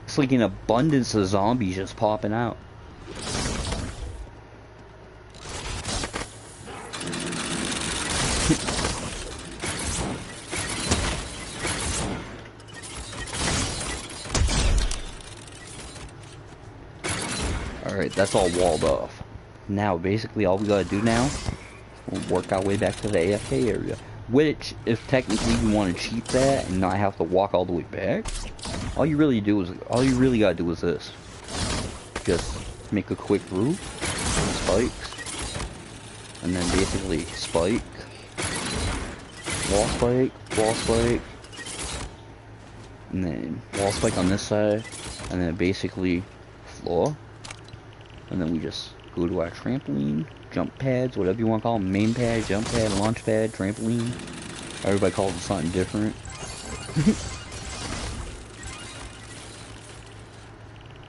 It's like an abundance of zombies just popping out. Alright, that's all walled off. Now, basically, all we gotta do now, we'll work our way back to the AFK area. Which, if technically you want to cheat that and not have to walk all the way back, all you really gotta do is this. Just make a quick roof, spikes, and then basically spike, wall spike, and then wall spike on this side, and then basically floor. And then we just go to our trampoline, jump pads, whatever you want to call them, main pad, jump pad, launch pad, trampoline. Everybody calls it something different.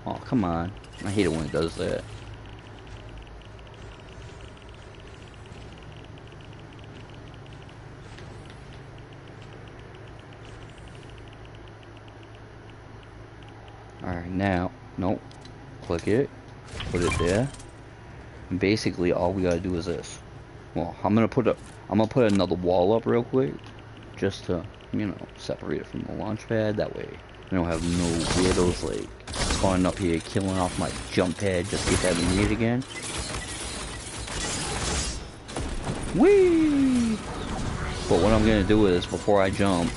Oh, come on. I hate it when it does that. Alright, now, nope. Click it. Put it there. And basically all we gotta do is this. Well, I'm gonna put another wall up real quick, just to, you know, separate it from the launch pad. That way, we don't have no weirdos like spawning up here, killing off my jump pad just to get that made again. Whee! But what I'm gonna do is, before I jump,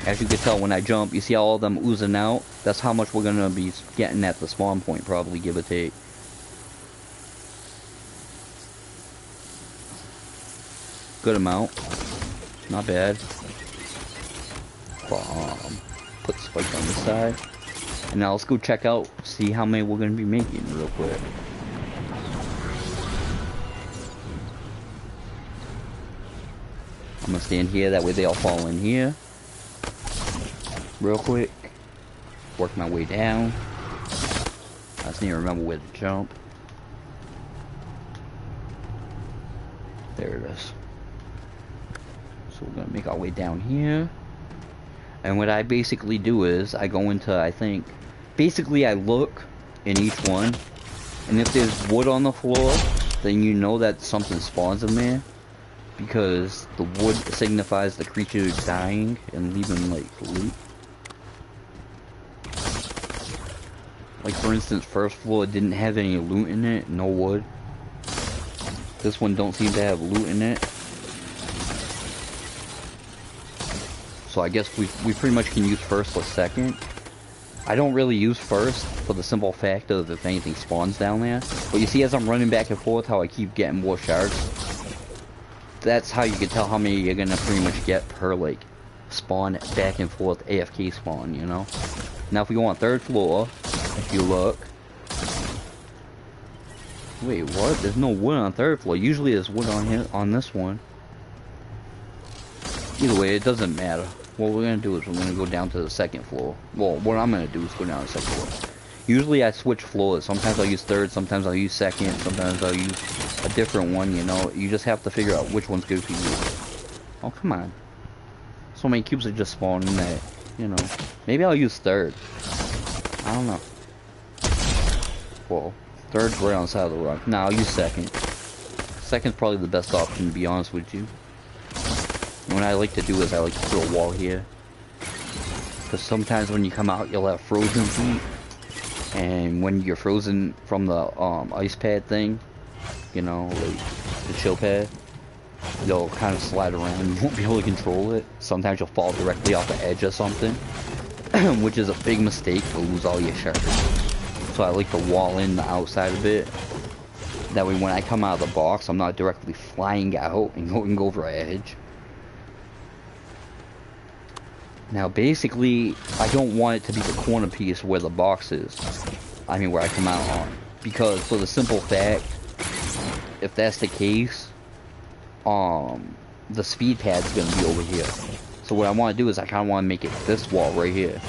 as you can tell when I jump, you see all of them oozing out? That's how much we're gonna be getting at the spawn point, probably, give or take. Good amount. Not bad. Put the spike on this side. And now let's go check out, see how many we're gonna be making real quick. I'm gonna stand here, that way they all fall in here. Real quick. Work my way down. I just need to remember where to jump. There it is. So we're gonna make our way down here. And what I basically do is, I go into, I think, basically I look in each one. And if there's wood on the floor, then you know that something spawns in there. Because the wood signifies the creature dying and leaving, like, loot. Like, for instance, first floor didn't have any loot in it, no wood. This one don't seem to have loot in it. So I guess we pretty much can use first or second. I don't really use first for the simple fact of if anything spawns down there. But you see as I'm running back and forth how I keep getting more shards. That's how you can tell how many you're gonna pretty much get per, like, spawn back and forth AFK spawn, you know? Now if we go on third floor, if you look. Wait, what? There's no wood on third floor. Usually there's wood on here, on this one. Either way, it doesn't matter. What we're gonna do is we're gonna go down to the second floor. Well, what I'm gonna do is go down to the second floor. Usually I switch floors. Sometimes I'll use third, sometimes I'll use second, sometimes I'll use a different one, you know. You just have to figure out which one's good for you. Oh, come on. So many cubes are just spawning that, you know. Maybe I'll use third. I don't know. Well, third's right on the side of the rock. Nah, I'll use second. Second's probably the best option, to be honest with you. And what I like to do is I like to put a wall here. Because sometimes when you come out, you'll have frozen feet. And when you're frozen from the ice pad thing, you know, like the chill pad, they'll kind of slide around and you won't be able to control it. Sometimes you'll fall directly off the edge of something, which is a big mistake to lose all your shards. So I like to wall in the outside a bit. That way when I come out of the box, I'm not directly flying out and going over an edge. Now basically, I don't want it to be the corner piece where the box is. I mean where I come out on. Because for the simple fact, if that's the case, the speed pad's gonna be over here. So what I want to do is I kind of want to make it this wall right here.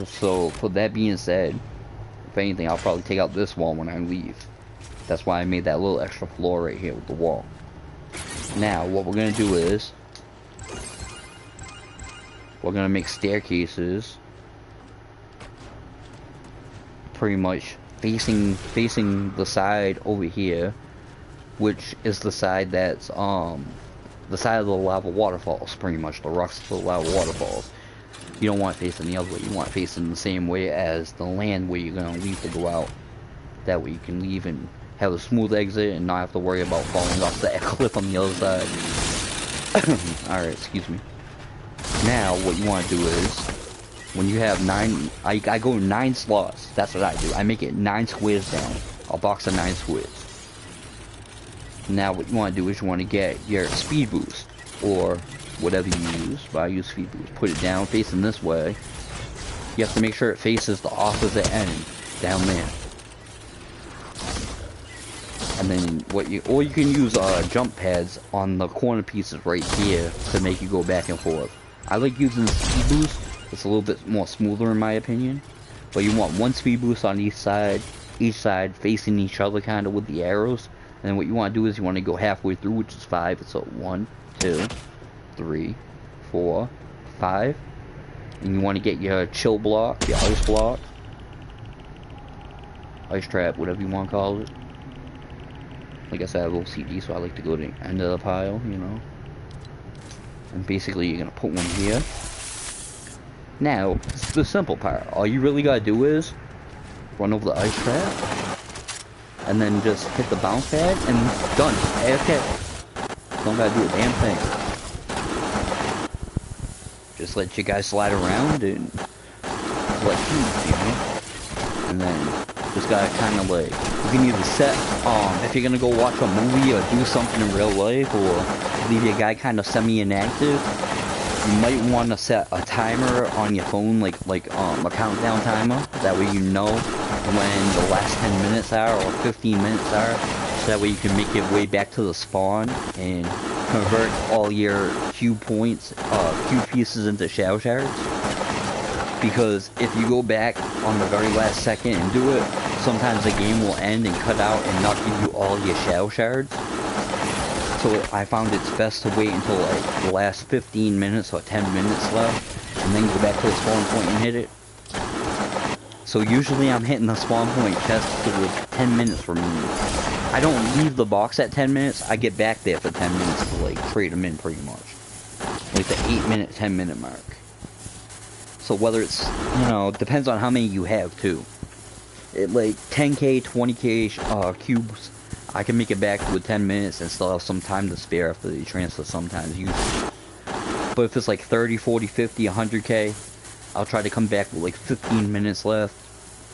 So for that being said, if anything, I'll probably take out this wall when I leave. That's why I made that little extra floor right here with the wall. Now, what we're going to do is, we're going to make staircases pretty much facing the side over here, which is the side that's, the side of the lava waterfalls, pretty much, the rocks of the lava waterfalls. You don't want it facing the other way, you want it facing the same way as the land where you're going to leave to go out. That way you can leave and have a smooth exit and not have to worry about falling off that cliff on the other side. Alright, excuse me. Now, what you want to do is, when you have 9, I go 9 slots. That's what I do. I make it 9 squares down. A box of 9 squares. Now, what you want to do is you want to get your speed boost, or whatever you use, but I use speed boost. Put it down, facing this way. You have to make sure it faces the opposite end, down there. And then or you can use jump pads on the corner pieces right here to make you go back and forth. I like using the speed boost. It's a little bit more smoother in my opinion. But you want 1 speed boost on each side facing each other kind of with the arrows. And then what you want to do is you want to go halfway through, which is 5. So 1, 2, 3, 4, 5. And you want to get your chill block, your ice block, ice trap, whatever you want to call it. Like I said, I have OCD, so I like to go to the end of the pile, you know. And basically, you're gonna put one here. Now, this is the simple part. All you really gotta do is run over the ice trap, and then just hit the bounce pad, and done. AFK. Don't gotta do a damn thing. Just let your guys slide around and collect cubes, you know? And then just gotta kind of like, you can either set, if you're gonna go watch a movie or do something in real life, or leave your guy kind of semi-inactive, you might want to set a timer on your phone, like a countdown timer. That way you know when the last 10 minutes are or 15 minutes are. So that way you can make your way back to the spawn and convert all your cube points, cube pieces into shadow shards. Because if you go back on the very last second and do it, sometimes the game will end and cut out and not give you all your shadow shards. So I found it's best to wait until like the last 15 minutes or 10 minutes left, and then go back to the spawn point and hit it. So usually I'm hitting the spawn point chest with 10 minutes remaining. I don't leave the box at 10 minutes, I get back there for 10 minutes to like trade them in pretty much. Like the 8-minute, 10-minute mark. So whether it's, you know, depends on how many you have too. It like 10k, 20k cubes, I can make it back with 10 minutes and still have some time to spare after the transfer sometimes, usually. But if it's like 30, 40, 50, 100k, I'll try to come back with like 15 minutes left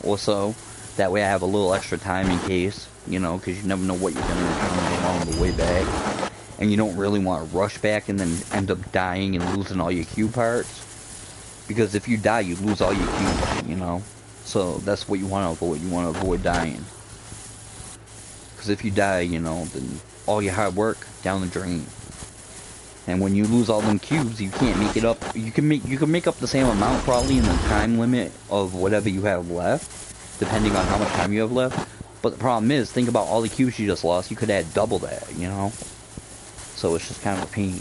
or so. That way I have a little extra time in case, you know, because you never know what you're going to encounter along the way back. And you don't really want to rush back and then end up dying and losing all your cube parts. Because if you die, you lose all your cubes, you know. So that's what you want to avoid. You want to avoid dying. Because if you die, you know, then all your hard work down the drain. And when you lose all them cubes, you can't make it up. You can make up the same amount probably in the time limit of whatever you have left, depending on how much time you have left. But the problem is, think about all the cubes you just lost. You could add double that, you know. So it's just kind of a pain.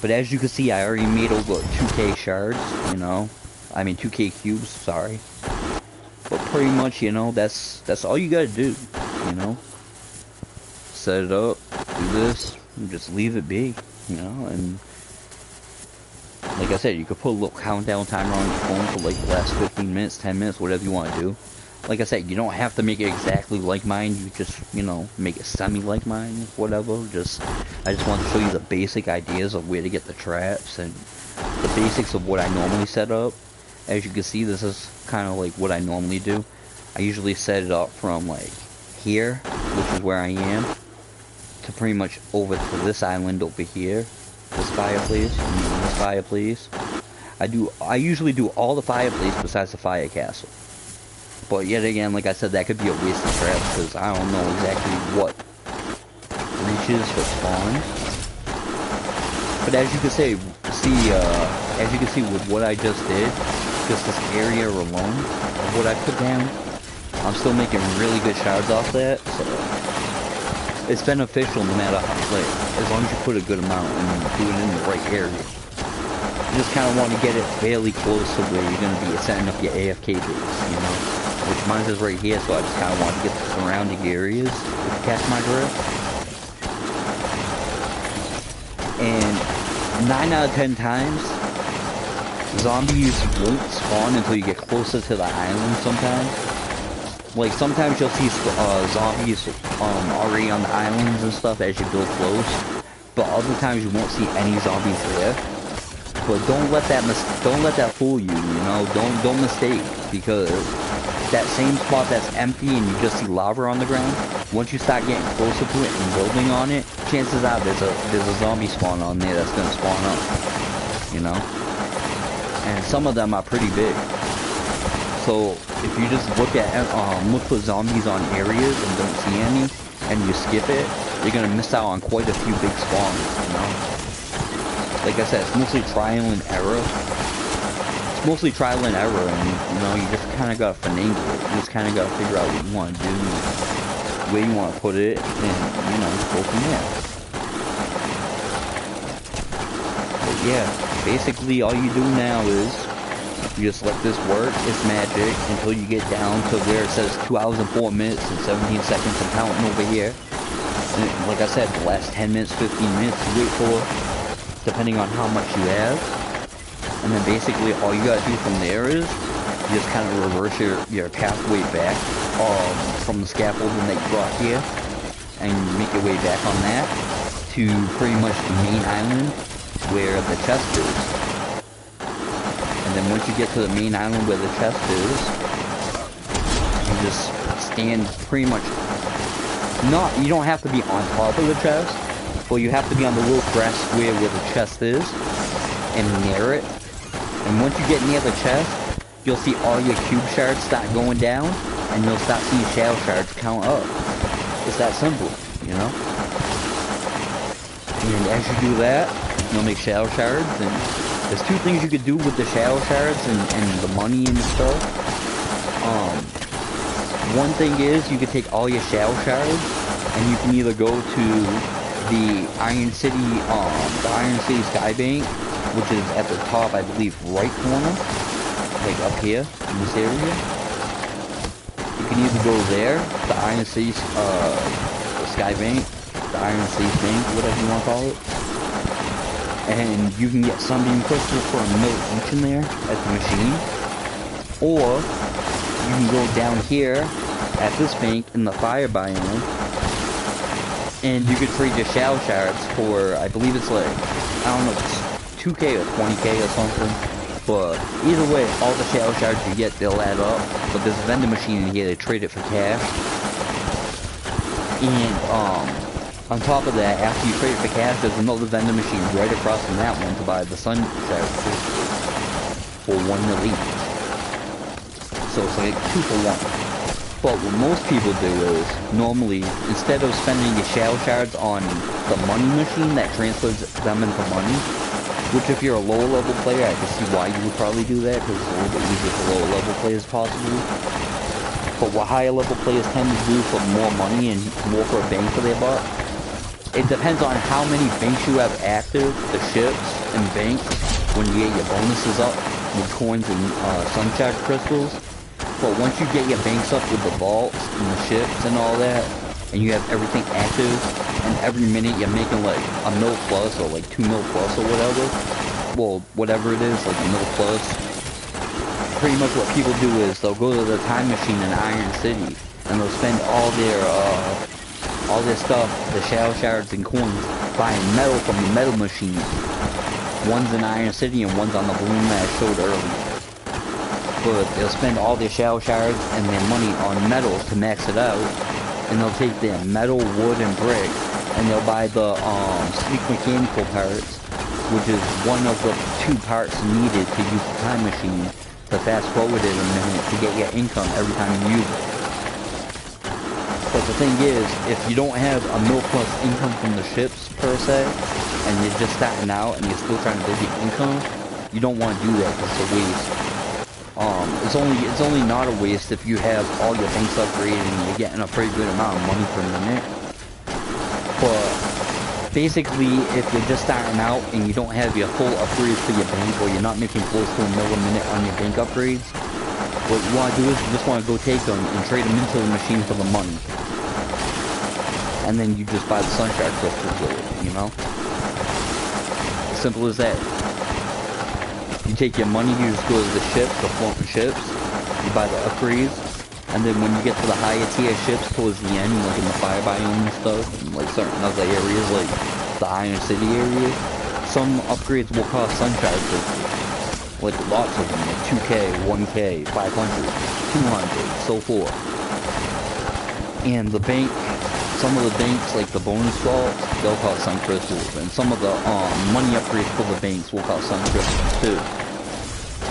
But as you can see, I already made over 2k shards, you know. I mean 2k cubes, sorry. But pretty much, you know, that's all you gotta do, you know. Set it up, do this, and just leave it be, you know. And like I said, you could put a little countdown timer on your phone for like the last 15 minutes, 10 minutes, whatever you want to do. Like I said, you don't have to make it exactly like mine. You just, you know, make it semi like mine, whatever. I just want to show you the basic ideas of where to get the traps and the basics of what I normally set up. As you can see, this is kind of like what I normally do. I usually set it up from like here, which is where I am, to pretty much over to this island over here. This fireplace, and this fireplace. I usually do all the fireplace besides the fire castle. But yet again, like I said, that could be a waste of traps because I don't know exactly what reaches for spawns. But as you can see, with what I just did, just this area alone of what I put down, I'm still making really good shards off that. So it's beneficial no matter how, like, as long as you put a good amount and do it in the right area. You just kind of want to get it fairly close to where you're going to be setting up your AFK base, you know. Which mine is right here, so I just kind of want to get the surrounding areas, if you catch my drift. And 9 out of 10 times, zombies won't spawn until you get closer to the island sometimes. Like, sometimes you'll see zombies already on the islands and stuff as you build close. But other times you won't see any zombies there. But don't let that fool you, you know? Don't mistake, because that same spot that's empty and you just see lava on the ground, once you start getting closer to it and building on it, chances are there's a zombie spawn on there that's gonna spawn up, you know. And some of them are pretty big. So if you just look for zombies on areas and don't see any, and you skip it, you're gonna miss out on quite a few big spawns, you know. Like I said, it's mostly trial and error. And you know, you just kind of got to finagle it. You just kind of got to figure out what you want to do, where you want to put it, and, you know, go from there. But yeah, basically all you do now is you just let this work, it's magic, until you get down to where it says 2 hours and 4 minutes and 17 seconds and counting over here. And like I said, the last 10 minutes, 15 minutes you wait for, depending on how much you have. And then basically all you gotta do from there is you just kind of reverse your pathway back from the scaffolding that you brought here, and make your way back on that to pretty much the main island where the chest is. And then once you get to the main island where the chest is, you just stand pretty much, you don't have to be on top of the chest, but you have to be on the little grass square where the chest is, and near it. And once you get near the chest, you'll see all your cube shards start going down, and you'll start seeing shadow shards count up. It's that simple, you know? And as you do that, you'll make shadow shards, and there's two things you could do with the shadow shards and the money and stuff. One thing is, you could take all your shadow shards, and you can either go to the Iron City SkyBank, which is at the top, I believe, right corner, like up here, in this area. You can either go there, the Iron City SkyBank, the Iron City Bank, whatever you want to call it, and you can get Sunbeam Crystal for $1 each in there at the machine, or you can go down here at this bank in the fire biome, and you could trade your shadow shards for, I believe it's like, I don't know if it's 2k or 20k or something, but either way, all the shadow shards you get, they'll add up. But there's a vending machine in here, they trade it for cash. And on top of that, after you trade it for cash, there's another vending machine right across from that one to buy the sun shards for $1 each. So it's like 2 for 1. But what most people do is, normally, instead of spending your shadow shards on the money machine that transfers them into money, which if you're a lower level player, I can see why you would probably do that, because it's a little bit easier for lower level players possibly. But what higher level players tend to do for more money and more for a bang for their buck, it depends on how many banks you have active, the ships and banks, when you get your bonuses up with coins and sunshine crystals. But once you get your banks up with the vaults and the ships and all that, and you have everything active, and every minute you're making like $1 mil plus or like $2 mil plus or whatever, well, whatever it is, like $1 mil plus, pretty much what people do is they'll go to the time machine in Iron City, and they'll spend all their stuff, the shadow shards and coins, buying metal from the metal machine. One's in Iron City and one's on the balloon that I showed earlier. But they'll spend all their shadow shards and their money on metal to max it out, and they'll take their metal, wood, and brick, and they'll buy the sleek mechanical parts, which is one of the 2 parts needed to use the time machine to fast forward it a minute to get your income every time you use it. But the thing is, if you don't have $1 mil plus income from the ships per se, and you're just starting out and you're still trying to build your income, you don't want to do that because it's a waste. It's only not a waste if you have all your banks upgraded and you're getting a pretty good amount of money per minute. But basically, if you're just starting out and you don't have your full upgrades for your bank, or you're not making close to $1 mil a minute on your bank upgrades, what you want to do is you just want to go take them and trade them into the machine for the money. And then you just buy the sunshine crystals with it, you know? As simple as that. You take your money, you just go to the ships, the floating ships, you buy the upgrades, and then when you get to the higher tier ships towards the end, like in the fire biome and stuff, and like certain other areas, like the Iron City area, some upgrades will cost sunshine crystals. Like lots of them, like 2k, 1k, 500, 200, so forth. And the bank, some of the banks, like the bonus vaults, they'll cost sun crystals, and some of the money upgrades for the banks will cost sun crystals too.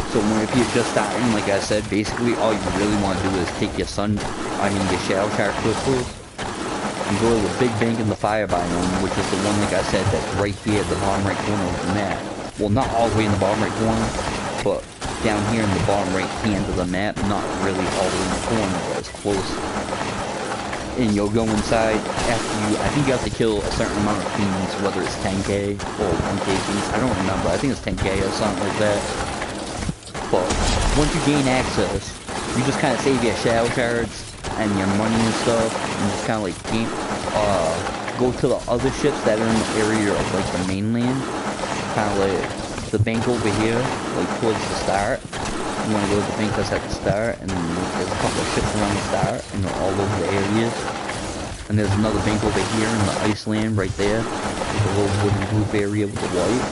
So if you're just starting, like I said, basically all you really want to do is take your your shadow shard crystals, and go to the big bank in the fire biome, which is the one, like I said, that's right here at the bottom right corner of the map. Well, not all the way in the bottom right corner, but down here in the bottom right hand of the map, not really all the way in the corner, but it's close. And you'll go inside after I think you have to kill a certain amount of fiends, whether it's 10k or 1k fiends, I don't remember, I think it's 10k or something like that. But once you gain access, you just kind of save your shadow shards and your money and stuff, and just kind of like go to the other ships that are in the area of like the mainland, kind of like the bank over here, like towards the start. You want to go to the bank that's at the start, and there's a couple of ships around the start, and they're all over the areas. And there's another bank over here in the Iceland right there, with the little wooden roof area with the white.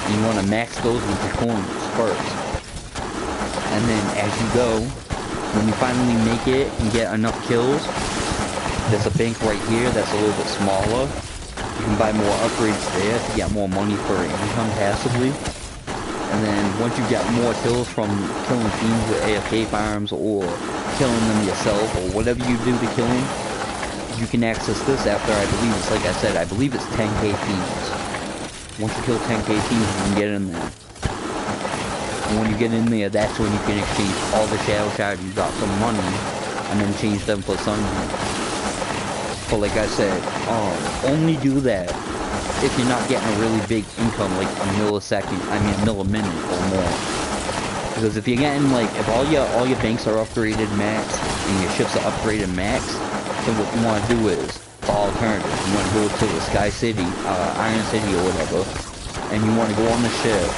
And you want to max those with your coins first. And then as you go, when you finally make it and get enough kills, there's a bank right here that's a little bit smaller. You can buy more upgrades there to get more money for income passively. And then once you get more kills from killing teams with AFK farms or killing them yourself or whatever you do to kill them, you can access this after, I believe it's, like I said, I believe it's 10k teams. Once you kill 10k teams, you can get in there. And when you get in there, that's when you can exchange all the Shadow Shard you got for money and then change them for Sunbeam. But like I said, only do that if you're not getting a really big income, like a mil a minute or more. Because if you're getting like, if all your banks are upgraded max and your ships are upgraded max, then what you want to do is the alternative. You want to go to the Sky City, Iron City or whatever, and you want to go on the ship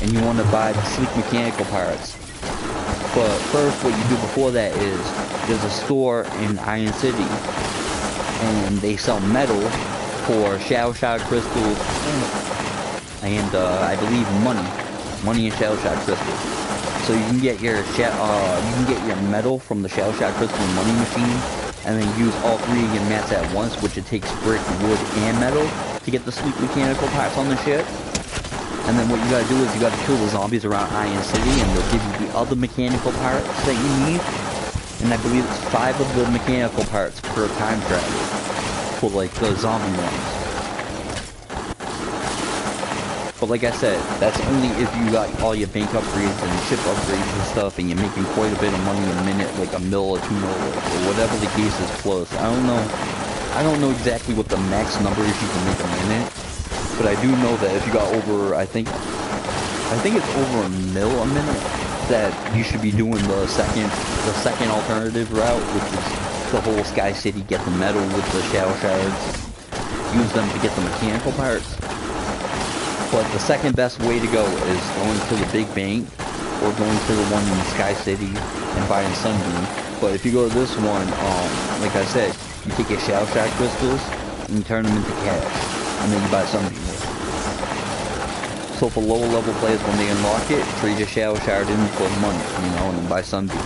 and you want to buy the sleek mechanical parts. But first, what you do before that is there's a store in Iron City, and they sell metal for Shadow Shard crystals and I believe money and Shadow Shard crystals. So you can get your metal from the Shadow Shard crystal and money machine, and then use all three of your mats at once, which it takes brick, wood, and metal to get the sleek mechanical parts on the ship. And then what you gotta do is you gotta kill the zombies around Iron City, and they'll give you the other mechanical parts that you need. And I believe it's 5 of the mechanical parts per time travel for like the zombie ones. But like I said, that's only if you got all your bank upgrades and ship upgrades and stuff, and you're making quite a bit of money a minute, like a mil or 2 mil, or whatever the case is close. I don't know exactly what the max number is you can make a minute, but I do know that if you got over, I think it's over a mil a minute, that you should be doing the second alternative route, which is the whole Sky City, get the metal with the Shadow Shards, use them to get the mechanical parts. But the second best way to go is going to the big bank or going to the one in Sky City and buying Sunbeam. But if you go to this one, like I said, you take your Shadow Shard crystals and you turn them into cash, and then you buy Sunbeam with it. So for lower level players, when they unlock it, trade your Shadow Shard in for money, you know, and then buy Sunbeam.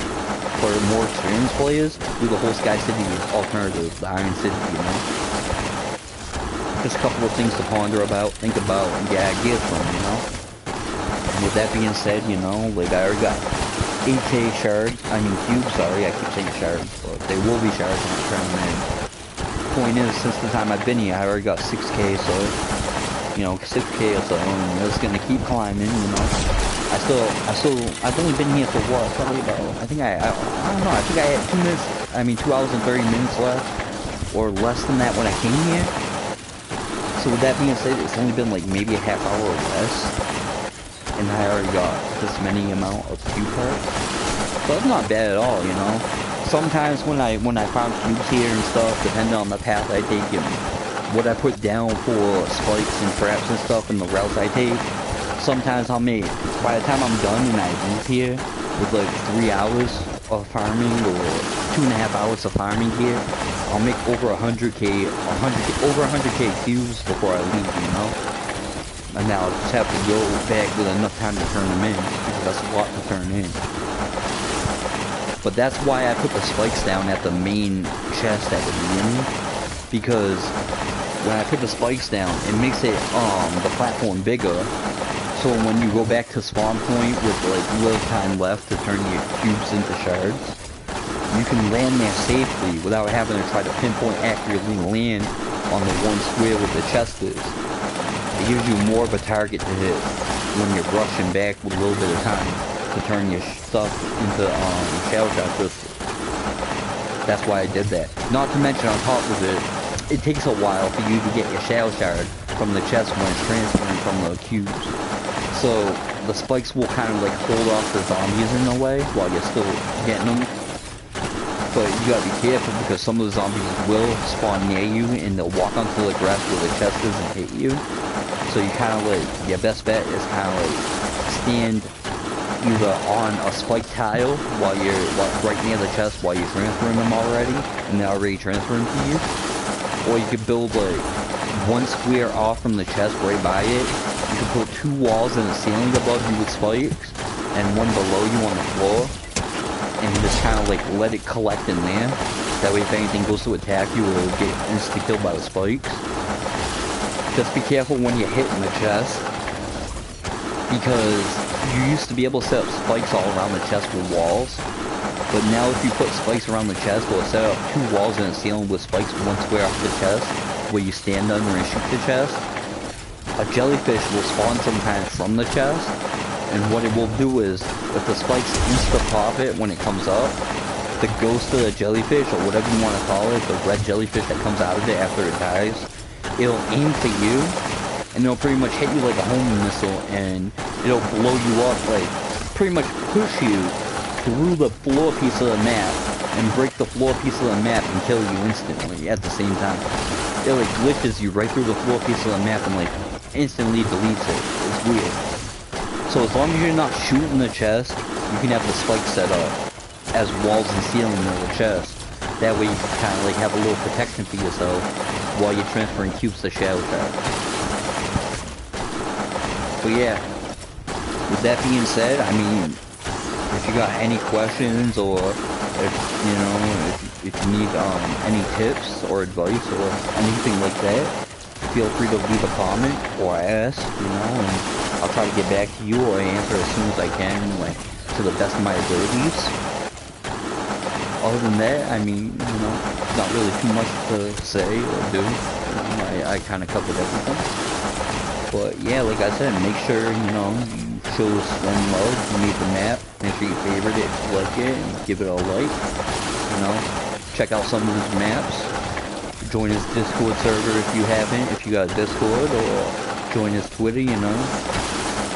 For more experienced players, do the whole Sky City alternative, the Iron City, you know. Just a couple of things to ponder about, think about, and get ideas from, you know. And with that being said, you know, like I already got 8k shards, cubes, sorry, I keep saying shards, but they will be shards when I turn them in. Point is, since the time I've been here, I already got 6k, so, you know, 6k or so, and it's gonna keep climbing, you know. I've only been here for what, probably about, I don't know, I think I had 2 hours and 30 minutes left, or less than that when I came here. So with that being said, it's only been like maybe a half hour or less, and I already got this many amount of cube parts. So it's not bad at all, you know. Sometimes when I found cubes here and stuff, depending on the path I take and what I put down for spikes and traps and stuff and the routes I take, sometimes I'll make, by the time I'm done and I leave here with like 3 hours of farming or 2.5 hours of farming here, I'll make over 100k cubes before I leave, you know? And now I'll just have to go back with enough time to turn them in, because that's a lot to turn in. But that's why I put the spikes down at the main chest at the beginning, because when I put the spikes down, it makes it, the platform bigger, so when you go back to spawn point with like little time left to turn your cubes into shards, you can land there safely without having to try to pinpoint accurately land on the one square where the chest is. It gives you more of a target to hit when you're rushing back with a little bit of time to turn your stuff into Shadow Shard crystals. That's why I did that. Not to mention, on top of it, it takes a while for you to get your Shadow Shard from the chest when it's transferring from the cubes. So the spikes will kind of like hold off the zombies in a way while you're still getting them. but you gotta be careful because some of the zombies will spawn near you and they'll walk onto the grass where the chest is and hit you. So you kind of like, your best bet is kind of like stand either on a spike tile while you're right near the chest while you're transferring them already, and they're already transferring to you. Or you could build like one square off from the chest right by it. You could put 2 walls and a ceiling above you with spikes, and one below you on the floor, and just kind of like let it collect in there. That way if anything goes to attack you, it'll get insta-killed by the spikes. Just be careful when you hit in the chest, because you used to be able to set up spikes all around the chest with walls, but now if you put spikes around the chest, or set up 2 walls and a ceiling with spikes 1 square off the chest, where you stand under and shoot the chest, a jellyfish will spawn sometimes from the chest, and what it will do is, if the spikes insta-pop it when it comes up, the ghost of the jellyfish, or whatever you want to call it, the red jellyfish that comes out of it after it dies, it'll aim for you, and it'll pretty much hit you like a homing missile, and it'll blow you up, like, pretty much push you through the floor piece of the map, and break the floor piece of the map and kill you instantly at the same time. It like glitches you right through the floor piece of the map and like instantly deletes it. It's weird. So as long as you're not shooting the chest, you can have the spikes set up as walls and ceiling near the chest. That way you can kind of like have a little protection for yourself while you're transferring cubes to Shadow Trap. But yeah, with that being said, I mean, if you got any questions, or if you know, if you need any tips or advice or anything like that, feel free to leave a comment or ask, you know, and I'll try to get back to you or answer as soon as I can, like to the best of my abilities. Other than that, I mean, you know, not really too much to say or do. You know, I kind of covered everything. But yeah, like I said, make sure, you know, you show some love, you made the map, make sure you favorite it, like it, and give it a like. You know, check out some of his maps. Join his Discord server if you haven't, if you got Discord, or join his Twitter, you know.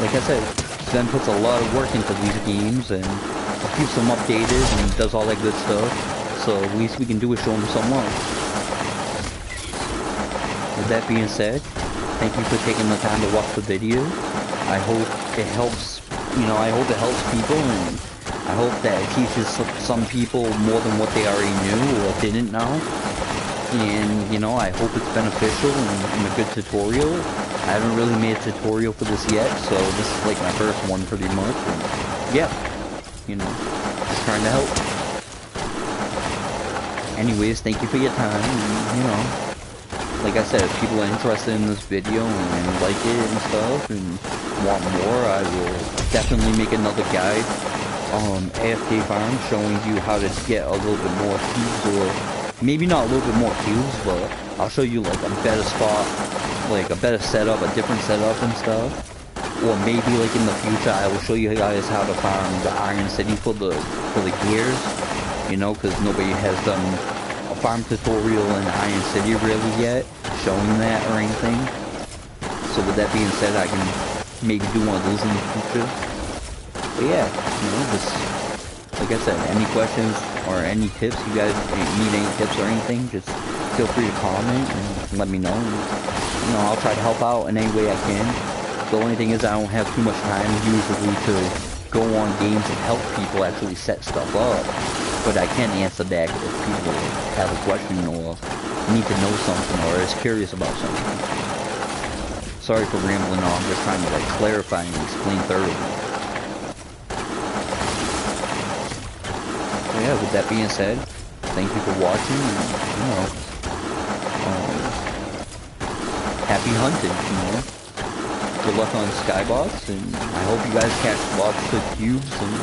Like I said, Zen puts a lot of work into these games, and he keeps them updated and does all that good stuff. So at least we can do is show him some love. With that being said, thank you for taking the time to watch the video. I hope it helps, you know, I hope it helps people, and I hope that it teaches some people more than what they already knew or didn't know. And, you know, I hope it's beneficial and a good tutorial. I haven't really made a tutorial for this yet, so this is like my first one pretty much. And yeah, you know, just trying to help. Anyways, thank you for your time, and, you know, like I said, if people are interested in this video and like it and stuff and want more, I will definitely make another guide on AFK farm showing you how to get a little bit more cubes, or maybe not a little bit more cubes, but I'll show you like a better spot, like a better setup, a different setup and stuff. Or maybe like in the future I will show you guys how to farm the Iron City for the gears, you know, because nobody has done a farm tutorial in Iron City really yet, showing that or anything. So with that being said, I can maybe do one of those in the future. But yeah, you know, just like I said, any questions or any tips, you guys need any tips or anything, just feel free to comment and let me know. And, you know, I'll try to help out in any way I can. The only thing is I don't have too much time usually to go on games and help people actually set stuff up. But I can answer back if people have a question or need to know something or is curious about something. Sorry for rambling on, I'm just trying to like clarify and explain thoroughly. So yeah, with that being said, thank you for watching, and, you know, happy hunting, you know. Good luck on SkyBox, and I hope you guys catch lots of cubes, and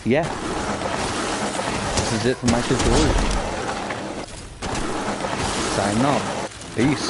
yeah, this is it for my tutorial. Signing off. Peace.